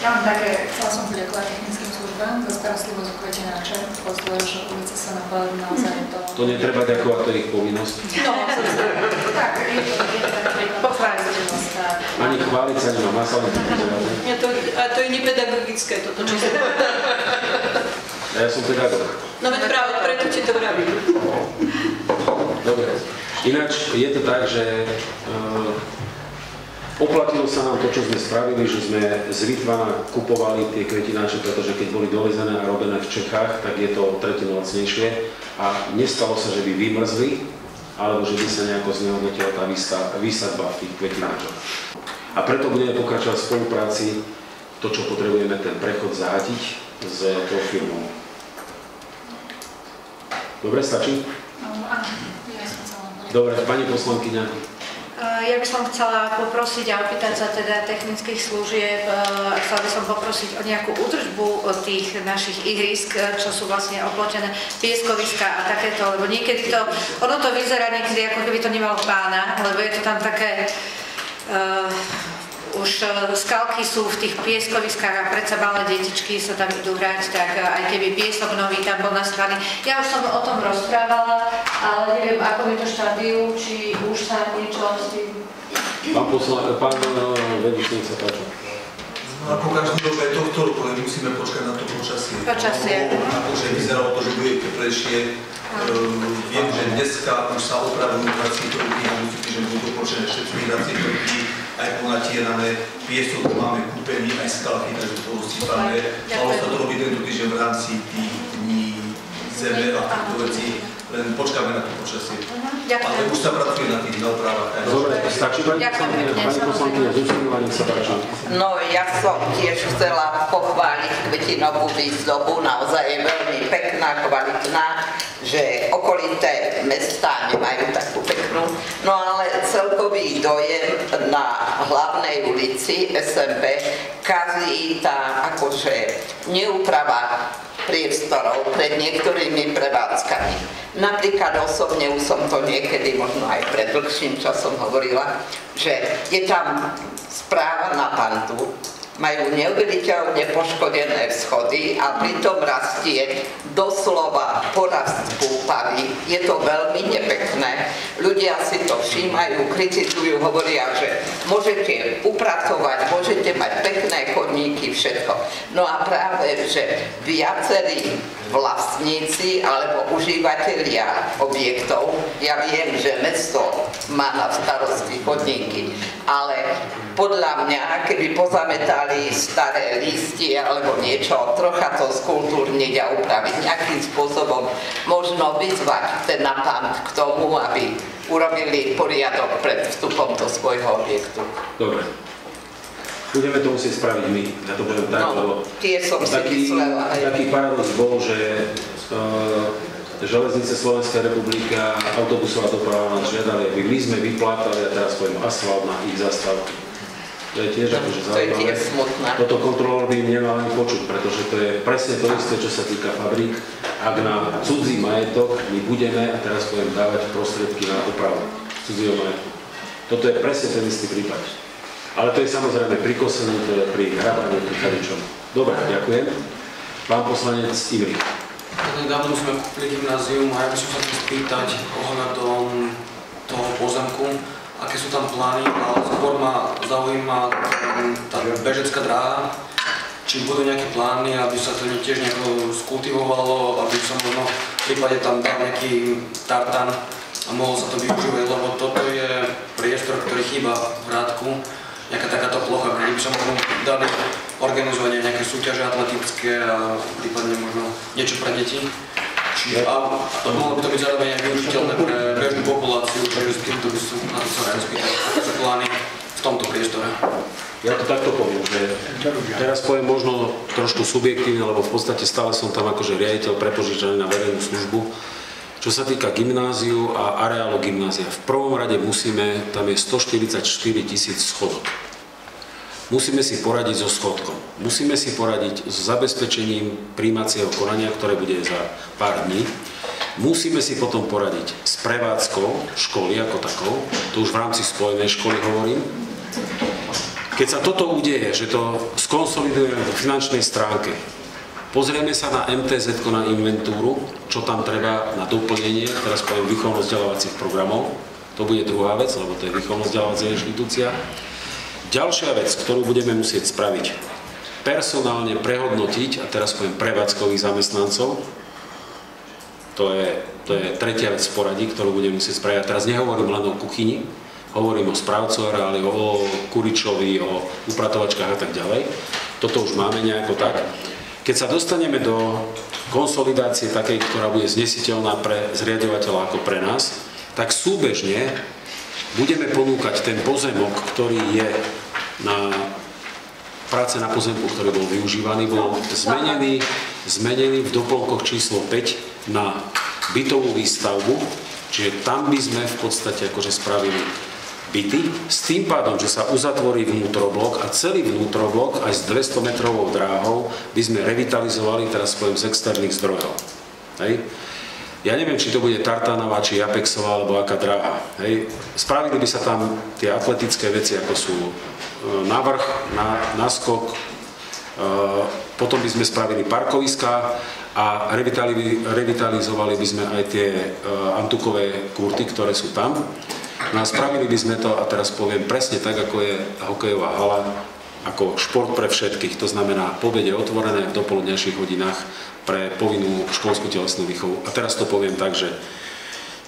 Ja mám také, chcela som poďakovať technickým službám za starostlivosť o kvetenáče. Pozdravujem, že ulice sa napálili naozaj to... To netreba ďakovať, to je ich povinnosť. No, tak, je to pochváliť vás. Ani chváliť sa nemá, má sa len A to je nepedagogické, toto, čo sa ja som pedagóg. No veď práve preto ti to vravím. Dobre. Ináč je to tak, že oplatilo sa nám to, čo sme spravili, že sme z Litvana kupovali tie kvetináče, pretože keď boli dovezené a robené v Čechách, tak je to o tretinu lacnejšie a nestalo sa, že by vymrzli, alebo že by sa nejako znehodnotila tá výsadba v tých kvetináčoch. A preto budeme pokračovať v spolupráci to, čo potrebujeme, ten prechod zahatiť s tou firmou. Dobre, stačí? Áno, ja som chcela. Dobre, pani poslankyňa. Ja by som chcela poprosiť a opýtať sa teda technických služieb, chcela by som poprosiť o nejakú údržbu tých našich ihrisk, čo sú vlastne oplotené pieskoviska a takéto, lebo niekedy to, ono to vyzerá niekedy ako keby to nemalo pána, lebo je to tam také, už skalky sú v tých pieskoviskách a predsa malé detičky sa tam idú hrať, tak aj keby piesok nový tam bol nastavený. Ja už som o tom rozprávala, ale neviem, ako je to štádiu, či už sa niečo s tým... Pán vedúci, nech sa páči. No ako každý dobe tohto roku, len musíme počkať na to počasie. Počasie. Akože vyzeralo to, že bude teplejšie. Viem, že dneska už sa opravujú hracie trubky a musíte, že budú dokončené všetky hracie trubky, aj ponatierané, piesok máme kúpený, aj skalky, takže to osýpame. Malo sa to robiť tento týždeň v rámci tých dní chceme a týchto vecí, len počkáme na to počasie. Ďakujem. Ale už sa pracuje na tých opravách. Dobre, stačí pani poslankyňa Zuzková, nech sa páči. No ja som tiež chcela pochváliť kvetinovú výzdobu, naozaj je veľmi pekná, kvalitná, že okolité mestá nemajú takú peknú. No ale celkový dojem na hlavnej ulici SMP kazí tá akože neúprava priestorov pred niektorými prevádzkami. Napríklad osobne už som to niekedy, možno aj pred dlhším časom hovorila, že je tam správa na pantu, majú neuveriteľne poškodené schody a pritom rastie doslova porast púpavy. Je to veľmi nepekné. Ľudia si to všímajú, kritizujú, hovoria, že môžete upracovať, môžete mať pekné chodníky, všetko. No a práve, že viacerí vlastníci alebo užívateľia objektov, ja viem, že mesto má na starosti chodníky, ale podľa mňa, keby pozametali staré listy alebo niečo, trocha to skultúrniť a upraviť nejakým spôsobom, možno vyzvať ten napant k tomu, aby urobili poriadok pred vstupom do svojho objektu. Dobre. Budeme to musieť spraviť my, ja to poviem tak, lebo taký paradox bol, že Železnice Slovenskej republiky a autobusová doprava nás žiadali, aby my sme vyplátali a teraz poviem asfalt na ich zastávky. To je tiež akože zaujímavé. Toto kontrolór by im nemal ani počuť, pretože to je presne to isté, čo sa týka fabrík. Ak na cudzí majetok my budeme, a teraz poviem, dávať prostriedky na opravu cudzieho majetku. Toto je presne ten istý prípad. Ale to je samozrejme pri kosení, to je pri hrabaní, pri chadičom. Dobre, ďakujem. Pán poslanec Ivrik. Dávno sme kúpili gymnázium a ja by som sa chcel spýtať ohľadom toho pozemku, aké sú tam plány, ale skôr ma zaujíma tá bežecká dráha, či budú nejaké plány, aby sa to tiež nejako skultivovalo, aby som možno v prípade tam dal nejaký tartan a mohol sa to využívať, lebo toto je priestor, ktorý chýba v Hrádku. Nejaká takáto plocha, kde by sa možno dali organizovať nejaké súťaže atletické a prípadne možno niečo pre deti. A mohlo by to byť zároveň aj využiteľné pre bežnú populáciu, takže s týmto by som na to sa rád spýtať, aké sú plány v tomto priestore. Ja to takto poviem, že teraz poviem možno trošku subjektívne, lebo v podstate stále som tam akože riaditeľ prepožičaný na verejnú službu. Čo sa týka gymnáziu a areálu gymnázia, v prvom rade musíme, tam je 144 000 schodok. Musíme si poradiť so schodkom. Musíme si poradiť s zabezpečením prijímacieho konania, ktoré bude za pár dní. Musíme si potom poradiť s prevádzkou školy ako takou, to už v rámci spojenej školy hovorím. Keď sa toto udeje, že to skonsolidujeme v finančnej stránke, pozrieme sa na MTZ, na inventúru, čo tam treba na doplnenie, teraz poviem výchovno-vzdelávacích programov, to bude druhá vec, lebo to je výchovno-vzdelávacia inštitúcia. Ďalšia vec, ktorú budeme musieť spraviť, personálne prehodnotiť, a teraz poviem prevádzkových zamestnancov, to je tretia vec v poradí, ktorú budeme musieť spraviť. A teraz nehovorím len o kuchyni, hovorím o správcoch, ale o kuričovi, o upratovačkách a tak ďalej. Toto už máme nejako tak. Keď sa dostaneme do konsolidácie takej, ktorá bude znesiteľná pre zriaďovateľa ako pre nás, tak súbežne budeme ponúkať ten pozemok, ktorý je na práce na pozemku, ktorý bol využívaný, bol zmenený v doplnkoch číslo 5 na bytovú výstavbu, čiže tam by sme v podstate akože spravili byty, s tým pádom, že sa uzatvorí vnútroblok a celý vnútroblok aj s 200-metrovou dráhou by sme revitalizovali, teraz poviem, z externých zdrojov. Hej. Ja neviem, či to bude tartanová, či apexová, alebo aká dráha. Hej. Spravili by sa tam tie atletické veci, ako sú navrch, naskok, potom by sme spravili parkoviská a revitalizovali by sme aj tie antukové kurty, ktoré sú tam. No a spravili by sme to, a teraz poviem presne tak, ako je hokejová hala, ako šport pre všetkých. To znamená, po obede otvorené v dopoludňajších hodinách pre povinnú školskú telesnú výchovu. A teraz to poviem tak, že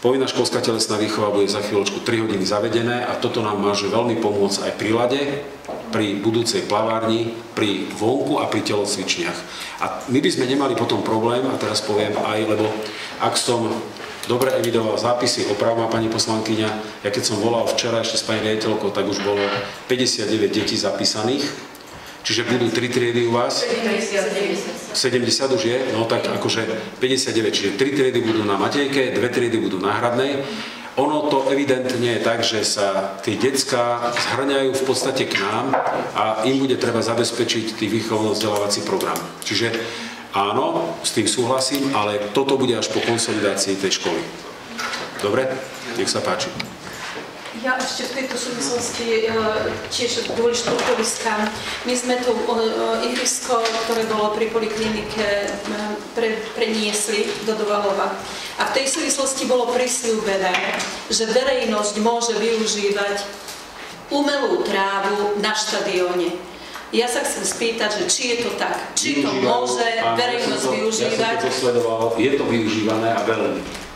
Povinná školská telesná výchova bude za chvíľočku 3 hodiny zavedené a toto nám môže veľmi pomôcť aj pri ľade, pri budúcej plavárni, pri vonku a pri telocvičniach. A my by sme nemali potom problém, a teraz poviem aj, lebo ak som dobre evidoval zápisy, opravma pani poslankyňa, ja keď som volal včera ešte s pani riaditeľkou, tak už bolo 59 detí zapísaných. Čiže budú 3 triedy u vás? 70 už je? No tak akože 59, čiže 3 triedy budú na Matejke, 2 triedy budú na Hradnej. Ono to evidentne je tak, že sa tí decká zhrňajú v podstate k nám a im bude treba zabezpečiť tý výchovno-vzdelávací program. Čiže áno, s tým súhlasím, ale toto bude až po konsolidácii tej školy. Dobre? Nech sa páči. Ja ešte v tejto súvislosti tiež kvôli športoviskám. My sme tu ihrisko, ktoré bolo pri poliklinike, preniesli do Dovalova. A v tej súvislosti bolo prisľúbené, že verejnosť môže využívať umelú trávu na štadióne. Ja sa chcem spýtať, že či je to tak, či to môže verejnosť využívať. Ja som to sledoval, je to využívané a veľmi.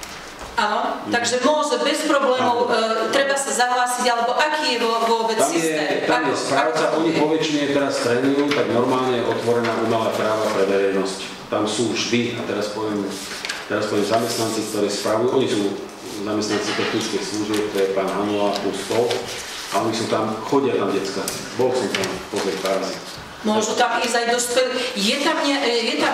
Áno, takže môže bez problémov, treba sa zahlásiť, alebo aký je vôbec systém? Tam je správca, oni poväčšine teraz trénujú, tak normálne je otvorená umelá tráva pre verejnosť. Tam sú vždy, a teraz poviem zamestnanci, ktorí spravujú, oni sú zamestnanci technických služieb, to je pán Hanola plus 100, a oni sú tam, chodia tam decka. Bol som tam pozrieť pár razy. Môžu tam ísť aj dospelí. Je tam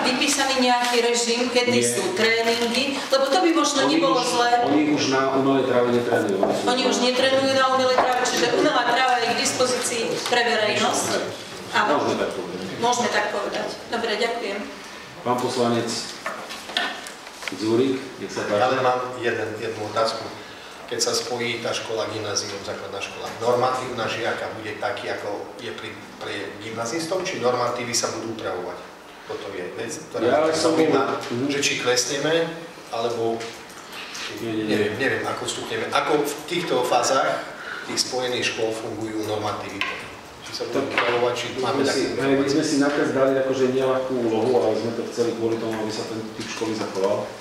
vypísaný nejaký režim, kedy sú tréningy? Lebo to by možno nebolo zlé. Oni už na umelej tráve netrénujú. Oni už netrénujú na umelej tráve, čiže umelá tráva je k dispozícii pre verejnosť. Áno. Môžeme tak povedať. Môžeme tak povedať. Dobre, ďakujem. Pán poslanec Zúrik, nech sa páči. Ja len mám jednu otázku. Keď sa spojí tá škola, gymnázium, základná škola, normatív na žiaka bude taký, ako je pre gymnazistov, či normatívy sa budú upravovať? Toto je vec, ktorá znamená, že či klesneme, alebo neviem, ako vstupneme. Ako v týchto fázach tých spojených škôl fungujú normatívy? Či sa budú upravovať, či máme taký... My sme si nakres dali akože neľahkú úlohu, ale sme to chceli kvôli tomu, aby sa ten typ školy zachoval.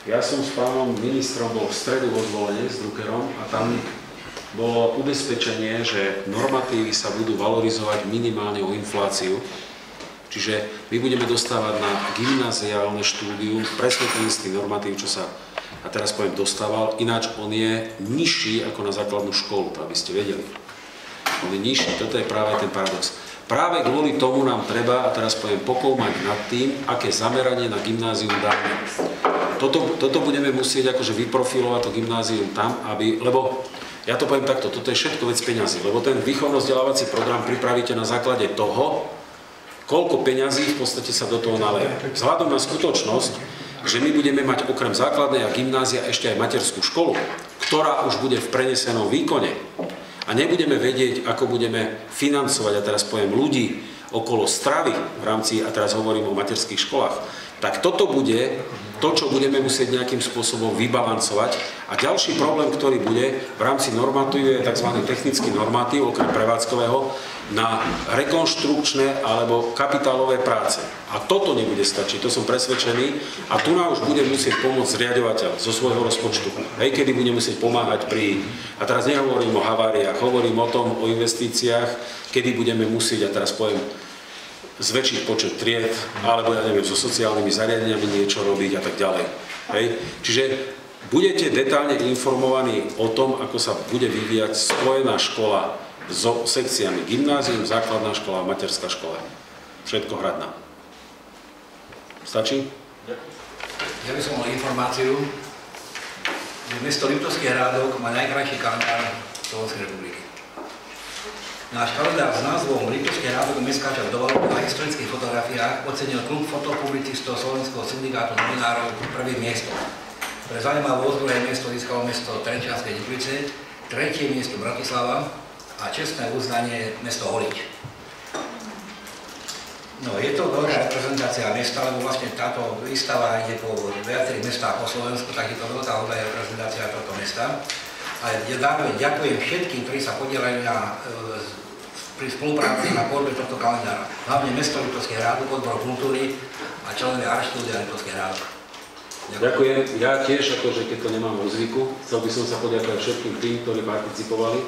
Ja som s pánom ministrom bol v stredu vo Zvolene s Druckerom a tam bolo ubezpečenie, že normatívy sa budú valorizovať minimálne o infláciu. Čiže my budeme dostávať na gymnáziálne štúdium presne ten istý normatív, čo sa, a teraz poviem, dostával. Ináč on je nižší ako na základnú školu, to aby ste vedeli. On je nižší, toto je práve ten paradox. Práve kvôli tomu nám treba, a teraz poviem, pokúmať nad tým, aké zameranie na gymnázium dáme. Toto budeme musieť akože vyprofilovať to gymnázium tam, lebo ja to poviem takto, toto je všetko vec peňazí, lebo ten výchovno-vzdelávací program pripravíte na základe toho, koľko peňazí v podstate sa do toho naleje. Vzhľadom na skutočnosť, že my budeme mať okrem základnej a gymnázia ešte aj materskú školu, ktorá už bude v prenesenom výkone a nebudeme vedieť, ako budeme financovať, a teraz poviem, ľudí okolo stravy v rámci, a teraz hovorím o materských školách, tak toto bude to, čo budeme musieť nejakým spôsobom vybalancovať. A ďalší problém, ktorý bude v rámci normatívu, je tzv. Technický normatív, okrem prevádzkového, na rekonštrukčné alebo kapitálové práce. A toto nebude stačiť, to som presvedčený. A tu nám už bude musieť pomôcť zriaďovateľ zo svojho rozpočtu. Hej, kedy bude musieť pomáhať a teraz nehovorím o haváriách, hovorím o tom, o investíciách, kedy budeme musieť, a teraz poviem, zväčšiť počet tried, alebo ja neviem, so sociálnymi zariadeniami niečo robiť a tak ďalej. Hej. Čiže budete detálne informovaní o tom, ako sa bude vyvíjať spojená škola so sekciami gymnázium, základná škola a materská škola. Všetko Hradná. Stačí? Ja by som mal informáciu, že mesto Liptovský Hrádok má najkrajší kalendár Slovenskej republiky. Náš kalendár s názvom Liptovský Hrádok mestská časť Dovalov na historických fotografiách ocenil klub fotopublicistov Slovenského syndikátu novinárov prvým miestom. Pre zaujímavosť druhé miesto získalo mesto Trenčianske Teplice, tretie miesto Bratislava a čestné uznanie mesto Holič. No, je to veľká reprezentácia mesta, lebo vlastne táto výstava ide po viacerých mestách po Slovensku, tak je to veľká reprezentácia tohto mesta. A zároveň ďakujem všetkým, ktorí sa podielajú pri spolupráci na tvorbe tohto kalendára. Hlavne mesto Liptovský Hrádok, odbor kultúry a členovia Arštúdia Liptovský Hrádok. Ďakujem. Ja tiež, akože keď to nemám vo zvyku, chcel by som sa poďakovať všetkým tým, ktorí participovali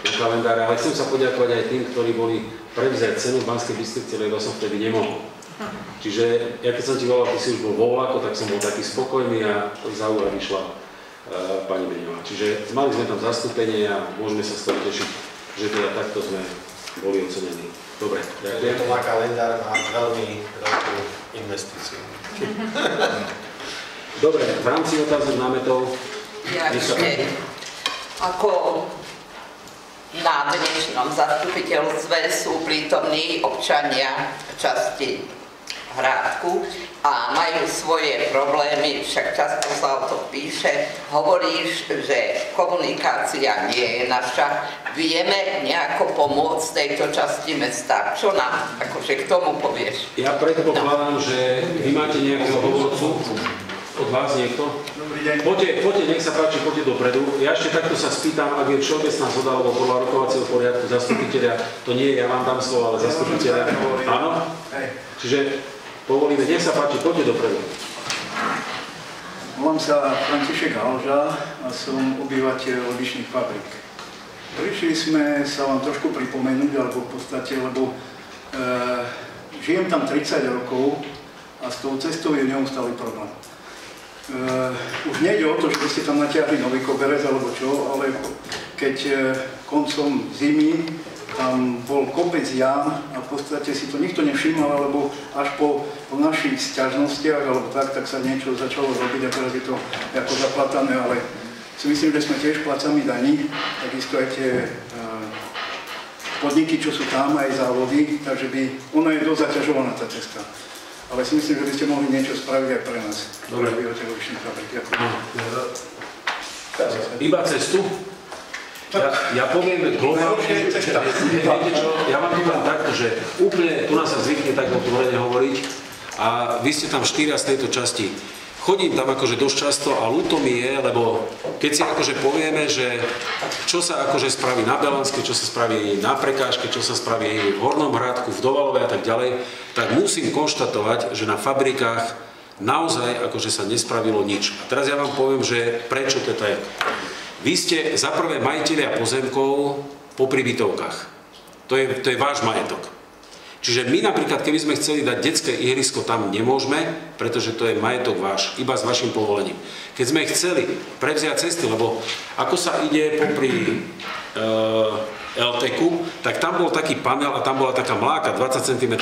na kalendáre, ale chcem sa poďakovať aj tým, ktorí boli prevziať cenu v Banskej Bystrici, lebo som vtedy nemohol. Čiže ja keď som ti volal, ty si už bol vo vlaku, tak som bol taký spokojný a za úrad vyšla pani Beňová. Čiže mali sme tam zastúpenie a môžeme sa z toho tešiť, že teda takto sme boli ocenení. Dobre, ďakujem. To má kalendár a veľmi veľkú investíciu. Dobre, v rámci otázok námetov... Ja ešte, ako na dnešnom zastupiteľstve sú prítomní občania časti Hrádku a majú svoje problémy, však často sa o to píše. Hovoríš, že komunikácia nie je naša. Vieme nejako pomôcť tejto časti mesta. Čo nám akože k tomu povieš? Ja predpokladám, že vy máte nejakého hovorcu, od vás niekto? Dobrý deň. Poďte, nech sa páči, poďte dopredu. Ja ešte takto sa spýtam, ak je všeobecná zhoda, alebo podľa rokovacieho poriadku zastupiteľia, to nie je, ja vám dám slovo, ale zastupiteľia. Áno? Čiže povolíme, nech sa páči, poďte dopredu. Volám sa František Halža a som obyvateľ Lišných fabrik. Prišli sme sa vám trošku pripomenúť, alebo v podstate, lebo žijem tam 30 rokov a s tou cestou je neustály problém. Už nejde o to, že by ste tam natiahli nový koberec alebo čo, ale keď koncom zimy tam bol kopec jam a v podstate si to nikto nevšimol, alebo až po našich sťažnostiach alebo tak sa niečo začalo robiť a teraz je to ako zaplatané, ale si myslím, že sme tiež placami daní, takisto aj tie podniky, čo sú tam, aj závody, takže ona je dosť zaťažovaná tá cesta. Ale si myslím, že by ste mohli niečo spraviť aj pre nás. Dobre, obyvateľov Lišných fabrik. Iba cestu? Ja poviem globálne, ja vám poviem takto, že úplne tu nás sa zvykne tak otvorene hovoriť a vy ste tam 4 z tejto časti. Chodím tam akože dosť často a ľúto mi je, lebo keď si akože povieme, že čo sa akože spraví na Belanskej, čo sa spraví na Prekážke, čo sa spraví v Hornom Hrádku, v Dovalove a tak ďalej, tak musím konštatovať, že na fabrikách naozaj akože sa nespravilo nič. A teraz ja vám poviem, že prečo to je. Vy ste za prvé majitelia pozemkov popri bytovkách. To je váš majetok. Čiže my napríklad, keby sme chceli dať detské ihrisko, tam nemôžeme, pretože to je majetok váš, iba s vašim povolením. Keď sme chceli prevziať cesty, lebo ako sa ide popri LTK, tak tam bol taký panel a tam bola taká mláka 20 cm.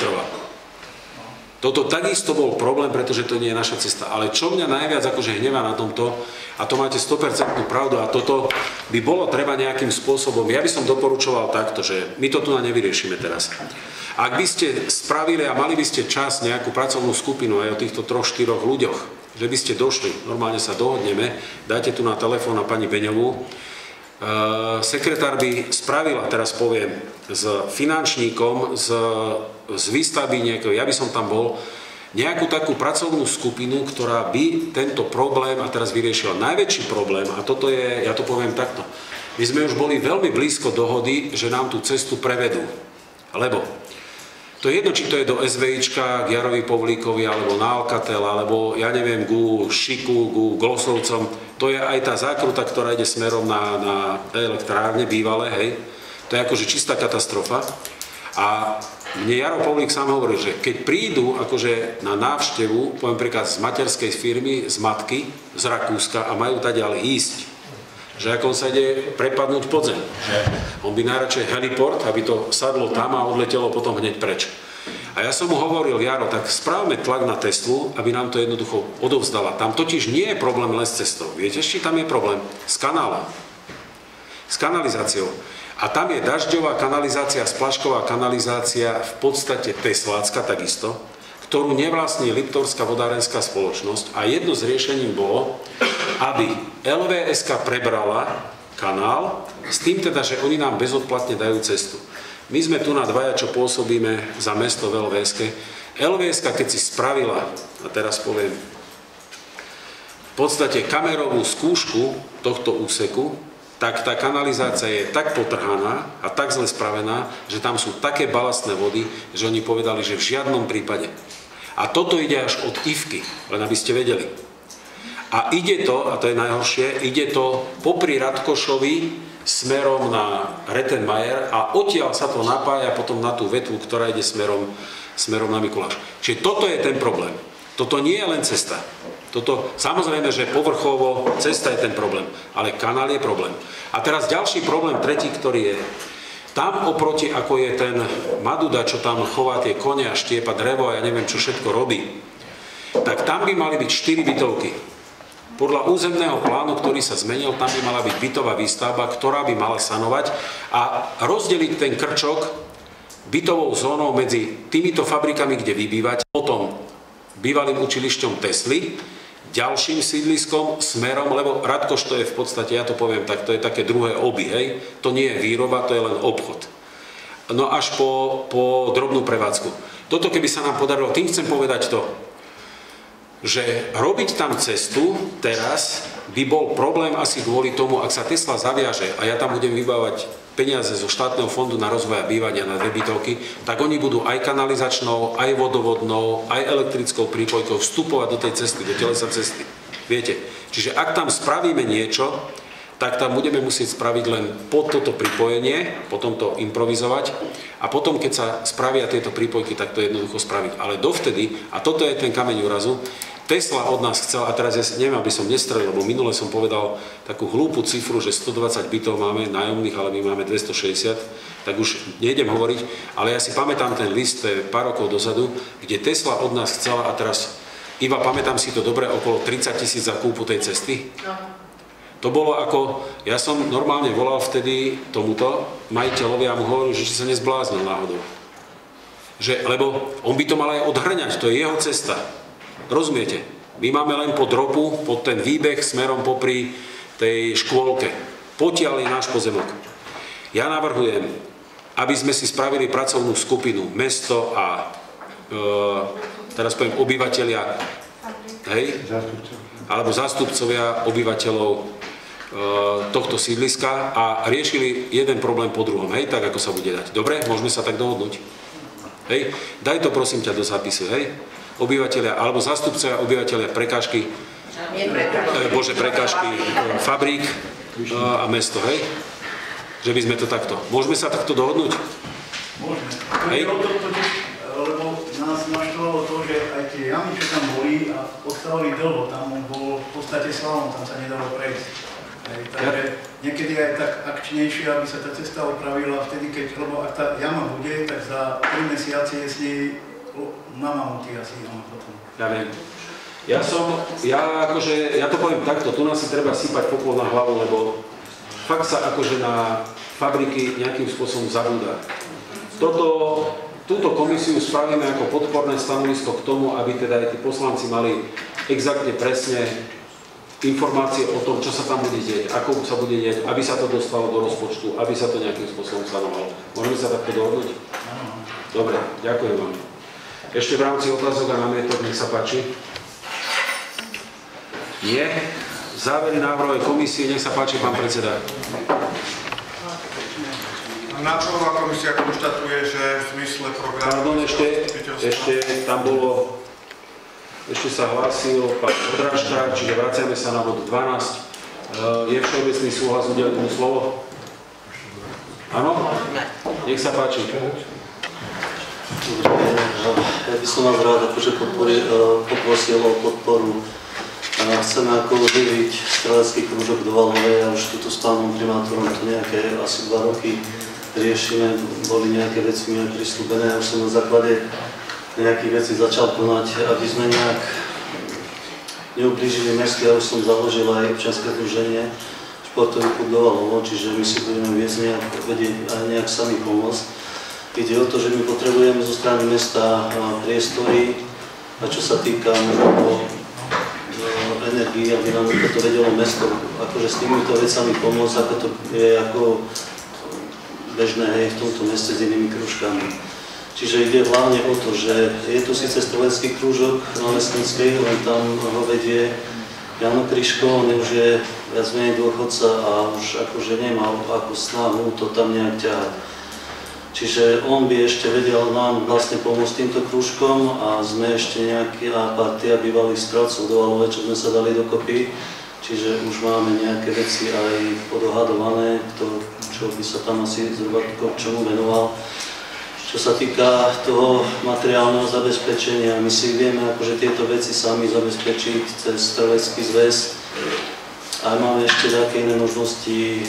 Toto takisto bol problém, pretože to nie je naša cesta. Ale čo mňa najviac akože hnevá na tomto, a to máte 100% pravdu, a toto by bolo treba nejakým spôsobom, ja by som doporučoval takto, že my to tu nevyriešime teraz. Ak by ste spravili a mali by ste čas nejakú pracovnú skupinu aj o týchto 3-4 ľuďoch, že by ste došli, normálne sa dohodneme, dajte tu na telefón na pani Beňovú, sekretár by spravila, teraz poviem, s finančníkom, z výstavby nejakého, ja by som tam bol, nejakú takú pracovnú skupinu, ktorá by tento problém a teraz vyriešila. Najväčší problém, a toto je, ja to poviem takto, my sme už boli veľmi blízko dohody, že nám tú cestu prevedú. Lebo to je jedno, či to je do SVIčka, k Jarovi Povlíkovi, alebo na Alcatel, alebo ja neviem, ku Šiku, ku Glosovcom. To je aj tá zákruta, ktorá ide smerom na elektrárne bývalé, hej. To je akože čistá katastrofa. A mne Jaro Povlík sám hovoril, že keď prídu akože na návštevu, poviem príklad z materskej firmy, z matky, z Rakúska a majú tadiaľ ísť, že ako on sa ide prepadnúť pod zem. On by najradšej heliport, aby to sadlo tam a odletelo potom hneď preč. A ja som mu hovoril, Jaro, tak správme tlak na Teslu, aby nám to jednoducho odovzdala. Tam totiž nie je problém len s cestou. Viete, či tam je problém? S kanálom. S kanalizáciou. A tam je dažďová kanalizácia, splašková kanalizácia, v podstate teslácka takisto, ktorú nevlastní Liptovská vodárenská spoločnosť. A jedno z riešení bolo, aby LVSK prebrala kanál, s tým teda, že oni nám bezodplatne dajú cestu. My sme tu na dvaja, čo pôsobíme za mesto v LVSK. LVSK, keď si spravila, a teraz poviem, v podstate kamerovú skúšku tohto úseku, tak tá kanalizácia je tak potrhaná a tak zle spravená, že tam sú také balastné vody, že oni povedali, že v žiadnom prípade. A toto ide až od Ivky, len aby ste vedeli. A ide to, a to je najhoršie, ide to popri Radkošovi smerom na Rettenmeier a odtiaľ sa to napája potom na tú vetvu, ktorá ide smerom na Mikuláš. Čiže toto je ten problém. Toto nie je len cesta. Toto, samozrejme, že povrchovo cesta je ten problém, ale kanál je problém. A teraz ďalší problém, tretí, ktorý je, tam oproti, ako je ten Maduda, čo tam chová tie kone a štiepa drevo a ja neviem, čo všetko robí, tak tam by mali byť 4 bytovky. Podľa územného plánu, ktorý sa zmenil, tam by mala byť bytová výstavba, ktorá by mala sanovať a rozdeliť ten krčok bytovou zónou medzi týmito fabrikami, kde vybývať, potom bývalým učilišťom Tesly, ďalším sídliskom smerom, lebo Radkoš to je v podstate, ja to poviem tak, to je také druhé oby, hej, to nie je výroba, to je len obchod. No až po drobnú prevádzku. Toto keby sa nám podarilo, tým chcem povedať to, že robiť tam cestu teraz by bol problém asi kvôli tomu, ak sa Tesla zaviaže a ja tam budem vybávať peniaze zo štátneho fondu na rozvoj a bývania na 2 bytovky, tak oni budú aj kanalizačnou, aj vodovodnou, aj elektrickou prípojkou vstupovať do tej cesty, do telesa cesty. Viete? Čiže ak tam spravíme niečo, tak tam budeme musieť spraviť len pod toto pripojenie, potom to improvizovať a potom, keď sa spravia tieto prípojky, tak to jednoducho spraviť. Ale dovtedy, a toto je ten kameň úrazu, Tesla od nás chcel, a teraz ja neviem, aby som nestrelil, lebo minule som povedal takú hlúpu cifru, že 120 bytov máme nájomných, ale my máme 260, tak už nejdem hovoriť, ale ja si pamätám ten list, to je pár rokov dozadu, kde Tesla od nás chcela, a teraz, Iva, pamätám si to dobre, okolo 30 000 za kúpu tej cesty. No. To bolo ako, ja som normálne volal vtedy tomuto majiteľovi a mu hovoril, že či sa nezbláznil náhodou. Lebo on by to mal aj odhrňať, to je jeho cesta. Rozumiete? My máme len pod ropu, pod ten výbeh smerom popri tej škôlke. Potiaľ je náš pozemok. Ja navrhujem, aby sme si spravili pracovnú skupinu, mesto a teraz poviem obyvateľia, hej? Alebo zástupcovia obyvateľov tohto sídliska a riešili jeden problém po druhom, hej? Tak ako sa bude dať. Dobre? Môžeme sa tak dohodnúť? Hej? Daj to prosím ťa do zápisu, hej? Obyvateľia, alebo zástupcovia obyvateľia prekážky, prekážky, fabrík a mesto, hej? Že by sme to takto. Môžeme sa takto dohodnúť? Môžeme. Hej? Lebo nás naštvalo to, že aj tie jamy, čo tam boli a ostávali dlho, tam bolo v podstate slalom, tam sa nedalo prejsť. Takže niekedy aj tak akčnejšie, aby sa tá cesta opravila vtedy, lebo ak tá jama bude, tak za 3 mesiace je s nej na mamuty asi potom. Ja viem. Ja to poviem takto, tu nás si treba sypať popol na hlavu, lebo fakt sa akože na fabriky nejakým spôsobom zabúda. Túto komisiu spravíme ako podporné stanovisko k tomu, aby teda aj tí poslanci mali exaktne presne informácie o tom, čo sa tam bude deť, ako sa bude deť, aby sa to dostalo do rozpočtu, aby sa to nejakým spôsobom stanovalo. Môžeme sa takto dohodnúť? Dobre, ďakujem vám. Ešte v rámci otázok a námietok, nech sa páči. Nie? Závery návrhovej komisie, nech sa páči, pán predseda. Návrhová komisia konštatuje, že v zmysle programu... Pardon, ešte tam bolo... Ešte sa hlásil pán Odrážka, čiže vraciame sa na bod 12. Je všeobecný súhlas, udeliť mu slovo? Áno? Nech sa páči. Ja by som vás rád poprosil o podporu. Chceme ako oživiť strelecký krúžok do Valhovej a už tuto s pánom primátorom to nejaké asi 2 roky riešime. Boli nejaké veci mi prislúbené a už som na základe nejakých vecí začal konať, aby sme nejak neublížili mestu. Ja už som založil aj občianske združenie športový klub do Valhovo, čiže my si budeme vedieť aj nejak sami pomôcť. Ide o to, že my potrebujeme zo strany mesta priestory a čo sa týka možno energii, aby nám to vedelo mesto akože s týmito vecami pomôcť, ako to je ako bežné hej, v tomto meste s inými krúžkami. Čiže ide hlavne o to, že je tu síce strelecký krúžok na Lesníckej, len tam ho vedie Jano Kryško, on už je viac menej dôchodca a už akože nemá ako snahu to tam nejak ťahať. Čiže on by ešte vedel nám vlastne pomôcť týmto krúžkom a sme ešte nejaká partia bývalých strelcov do Valove, čo sme sa dali dokopy. Čiže už máme nejaké veci aj podohadované, čo by sa tam asi zhruba k čomu venoval. Čo sa týka toho materiálneho zabezpečenia, my si vieme akože tieto veci sami zabezpečiť cez strelecký zväz. A máme ešte také iné možnosti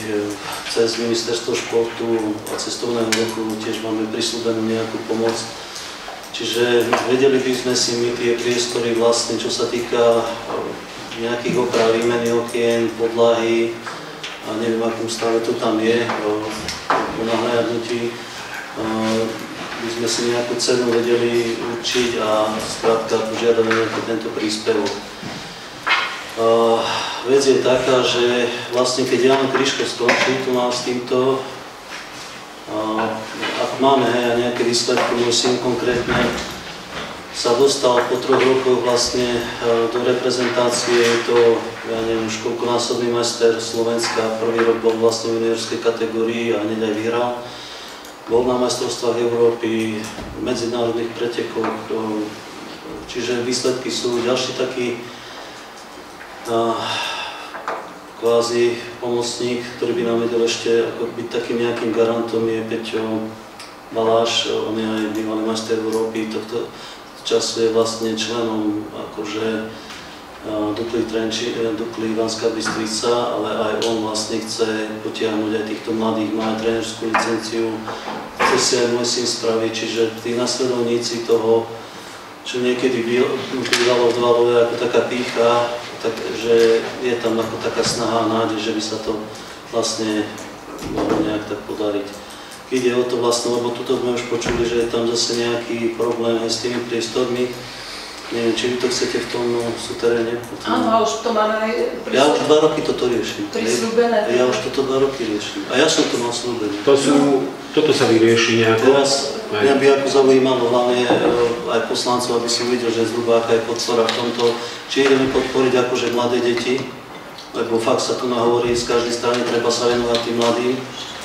cez ministerstvo športu a cestovného ruchu, tiež máme prisľúbenú nejakú pomoc. Čiže vedeli by sme si my tie priestory vlastne, čo sa týka nejakých oprav, výmeny okien, podlahy, a neviem, akým stave to tam je, po nahliadnutí, by sme si nejakú cenu vedeli určiť a skrátka požiadame tento príspevok. Vec je taká, že vlastne keď Ján Kryško skončí tu nás s týmto, ak máme nejaké výsledky, môj syn konkrétne sa dostal po 3 rokoch vlastne do reprezentácie, je to, ja neviem, už koľkonásobný majster Slovenska, prvý rok bol vlastne v juniorskej kategórii a hneď aj vyhral. Bol na majstrovstvách Európy, medzinárodných pretekoch, čiže výsledky sú. Ďalší taký kvázi pomocník, ktorý by nám vedel ešte ako byť takým nejakým garantom, je Peťo Baláš, on je aj bývalý majster Európy, tohto času je vlastne členom akože Dukly Ivanská Bystrica, ale aj on vlastne chce potiahnuť aj týchto mladých, má aj trénerskú licenciu, chce si aj môj syn spraviť, čiže tí nasledovníci toho, čo niekedy bývalo v Valove ako taká pýcha, takže je tam ako taká snaha a nádej, že by sa to vlastne mohlo nejak tak podariť. Ide o to vlastne, lebo tuto sme už počuli, že je tam zase nejaký problém aj s tými priestormi. Neviem, či vy to chcete v tom súteréne? Áno, a už to máme aj prísľubené. Ja už 2 roky toto riešim. Prísľubené. Ja už toto 2 roky riešim. A ja som to mal slúbené. Toto sa vyrieši nejako? Teraz mňa by ako zaujímalo hlavne aj poslancov, aby si uvidel, že zhruba aká je podpora v tomto, či ideme podporiť akože mladé deti, lebo fakt sa tu nahovorí, z každej strany treba sa venovať tým mladým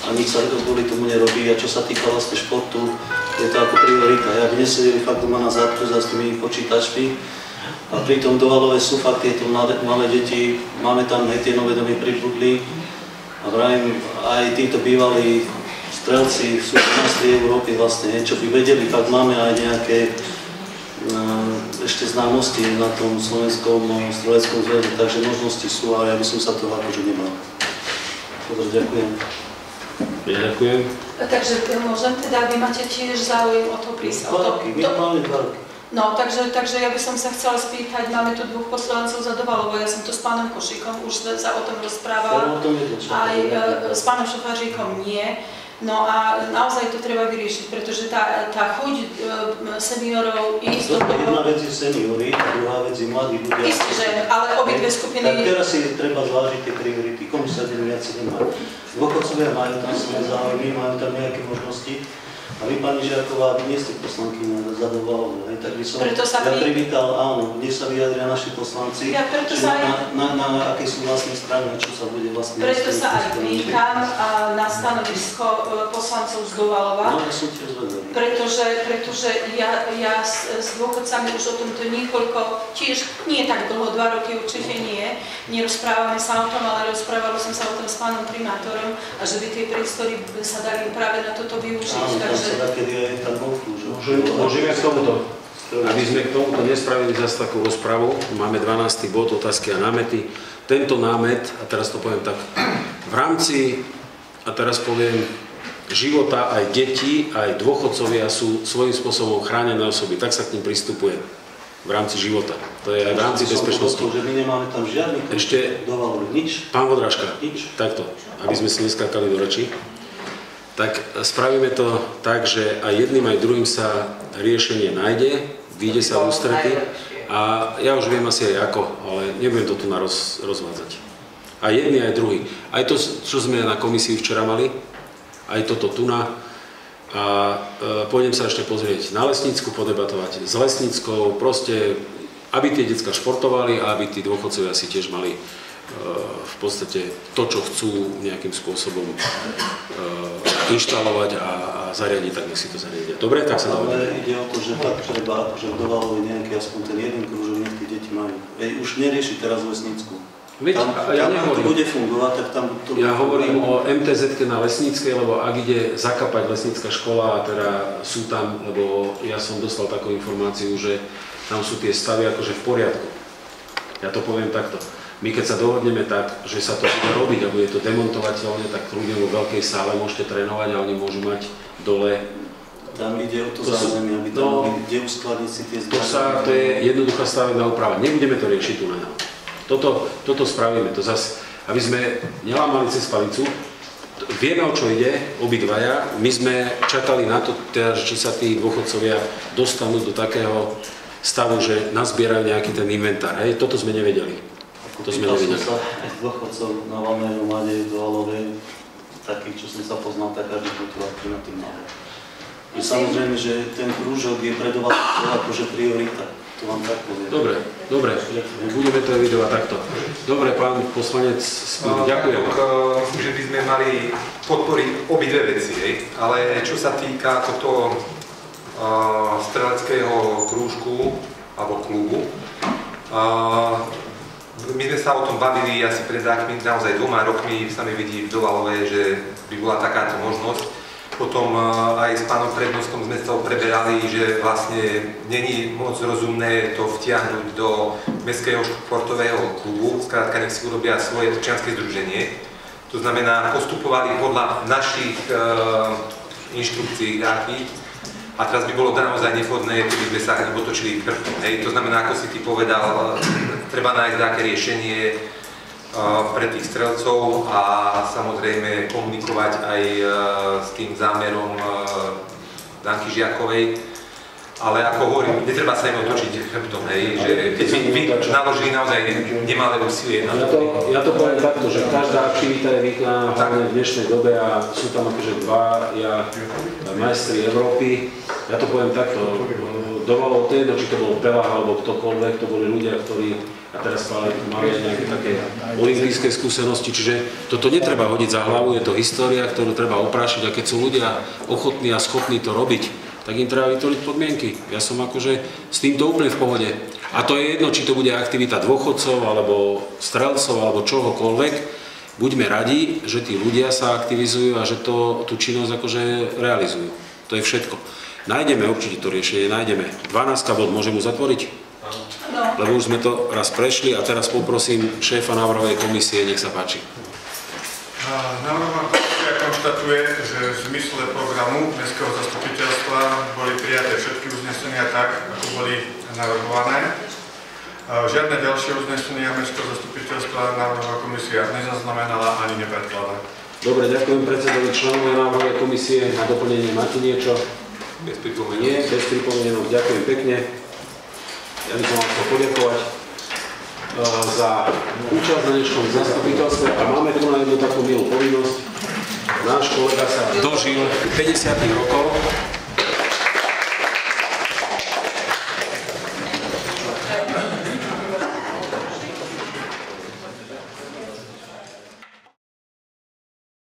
a nič sa kvôli tomu nerobí. A čo sa týka vlastne športu, je to ako priorita. Ja by nesedeli fakt doma na zadku za s tými počítačmi a pritom do Valove sú fakt tieto malé deti, máme tam aj tie nové domy pribudli a vravím, aj títo bývalí strelci sú majstri Európy vlastne, čo by vedeli, fakt máme aj nejaké ešte známosti na tom slovenskom streleckom zväze, takže možnosti sú, ale ja by som sa toho akože nemal. Dobre, ďakujem. Ja ďakujem. Takže môžem teda, vy máte tiež záujem o to prísť? 2 roky, minimálne 2 roky. No, takže ja by som sa chcela spýtať, máme tu 2 poslancov za Dovalovo, ja som tu s pánom Košíkom, už sa o tom rozprávala, aj s pánom Šofáříkom nie. No a naozaj to treba vyriešiť, pretože tá chuť seniorov ísť do toho... Jedna vec je seniory, druhá vec je mladí ľudia. Isté, že, ale obidve skupiny... Tak teraz si treba zvážiť tie priority, komu sa deň viac nemá. Dôchodcovia majú tam svoje záujmy, majú tam nejaké možnosti. A vy, pani Žiaková, vy nie ste poslankyňa za Dovalovo, tak by som privítal, áno, kde sa vyjadria naši poslanci, na aké sú vlastne strany, čo sa bude vlastne... Preto sa aj pýtam na stanovisko poslancov z Dovalova, no, ja som tiež zvedavý. Pretože ja s dôchodcami už o tomto niekoľko, tiež nie tak dlho, 2 roky určite nie, nerozprávame sa o tom, ale rozprávalo som sa o tom s pánom primátorom a že by tie priestory sa dali práve na toto využiť. Môžeme k tomuto, aby sme k tomuto nespravili zase takú rozpravu. Máme 12. bod, otázky a námety. Tento námet, a teraz to poviem tak, v rámci, a teraz poviem, života aj deti, aj dôchodcovia sú svojím spôsobom chránené osoby. Tak sa k ním pristupuje v rámci života. To je aj v rámci bezpečnosti. Že my nemáme tam žiadnych Dovalovo, nič. Pán Vodrážka, takto, aby sme si neskákali do rečí. Tak spravíme to tak, že aj jedným, aj druhým sa riešenie nájde, vyjde sa v ústrety a ja už viem asi aj ako, ale nebudem to tu rozvádzať. Aj jedný, aj druhý. Aj to, čo sme na komisii včera mali, aj toto tu na a pôjdem sa ešte pozrieť na Lesnícku, podebatovať s Lesníckou, proste aby tie decká športovali a aby tí dôchodcovia si tiež mali v podstate to, čo chcú nejakým spôsobom inštalovať a zariadiť, tak nech si to zariadia. Dobre, tak sa dohodneme. Ale ide o to, že tak treba, že v Dovalovi nejaký aspoň ten jeden krúžok nech tí deti majú. Už nerieši teraz Lesnícku. Tam to bude fungovať, tak tam to... Ja hovorím o MTZ na Lesníckej, lebo ak ide zakapať Lesnícka škola, a teda sú tam, lebo ja som dostal takú informáciu, že tam sú tie stavy akože v poriadku. Ja to poviem takto. My keď sa dohodneme tak, že sa to bude robiť a bude to demontovateľne, tak ľudia vo veľkej sále môžete trénovať a oni môžu mať dole. Tam ide o to zázemie, aby tam mohli kde uskladniť si tie zdroje. To je jednoduchá stavebná úprava. Nebudeme to riešiť tu na nám. Toto spravíme. To zase, aby sme nelámali cez palicu. Vieme, o čo ide, obidvaja. My sme čakali na to, teda, či sa tí dôchodcovia dostanú do takého stavu, že nazbierajú nejaký ten inventár. Hej, toto sme nevedeli. To sme nevedeli. Som sa dôchodcov na Valnej Romade do Alovej, takých, čo som sa poznal, tak každý motiváciu na tým mal. Samozrejme, že ten krúžok je pre dôchodcov akože priorita. To vám tak poviem. Dobre. Budeme to evidovať takto. Dobre, pán poslanec Spír, ďakujem. Myslím, že by sme mali podporiť obidve veci, ale čo sa týka tohto streleckého krúžku alebo klubu, my sme sa o tom bavili asi pred naozaj 2 rokmi, sa mi vidí v Dovalove, že by bola takáto možnosť. Potom aj s pánom prednostom sme sa preberali, že vlastne není moc rozumné to vtiahnuť do mestského športového klubu, skrátka nech si urobia svoje občianske združenie. To znamená, postupovali podľa našich inštrukcií nejakých. A teraz by bolo naozaj nevhodné, keby sme sa otočili krkom. To znamená, ako si ty povedal, treba nájsť nejaké riešenie pre tých strelcov a samozrejme komunikovať aj s tým zámerom Danky Žiakovej. Ale ako hovorím, netreba sa im otočiť chrbtom, že keď by naložili naozaj nemalé úsilie na to. Ja to poviem takto, že každá aktivita je vykonaná hlavne v dnešnej dobe a sú tam akože dvaja majstri Európy. Ja to poviem takto, Dovalov to jedno, či to bol Pelách alebo ktokoľvek, to boli ľudia, ktorí a teraz mali aj nejaké také olympijské skúsenosti, čiže toto netreba hodiť za hlavu, je to história, ktorú treba oprášiť a keď sú ľudia ochotní a schopní to robiť, tak im treba vytvoriť podmienky. Ja som akože s týmto úplne v pohode. A to je jedno, či to bude aktivita dôchodcov, alebo strelcov, alebo čohokoľvek. Buďme radi, že tí ľudia sa aktivizujú a že tú činnosť akože realizujú. To je všetko. Nájdeme určite to riešenie, nájdeme. 12. bod môžem uzatvoriť? Lebo už sme to raz prešli a teraz poprosím šéfa návrhovej komisie, nech sa páči. Návrhová komisia konštatuje, že v zmysle programu Mestského zastupiteľstva boli prijaté všetky uznesenia tak, ako boli navrhované. Žiadne ďalšie uznesenia Mestského zastupiteľstva návrhová komisia nezaznamenala ani nepredkladá. Dobre, ďakujem predsedovi členovej návrhovej komisie. Na doplnenie máte niečo? Bez pripomienok. Nie, bez pripomienok. Ďakujem pekne. Ja by som vám chcel poďakovať za účasť na dnešnom zastupiteľstve a máme tu na jednu takú milú povinnosť. Náš kolega sa dožil 50 rokov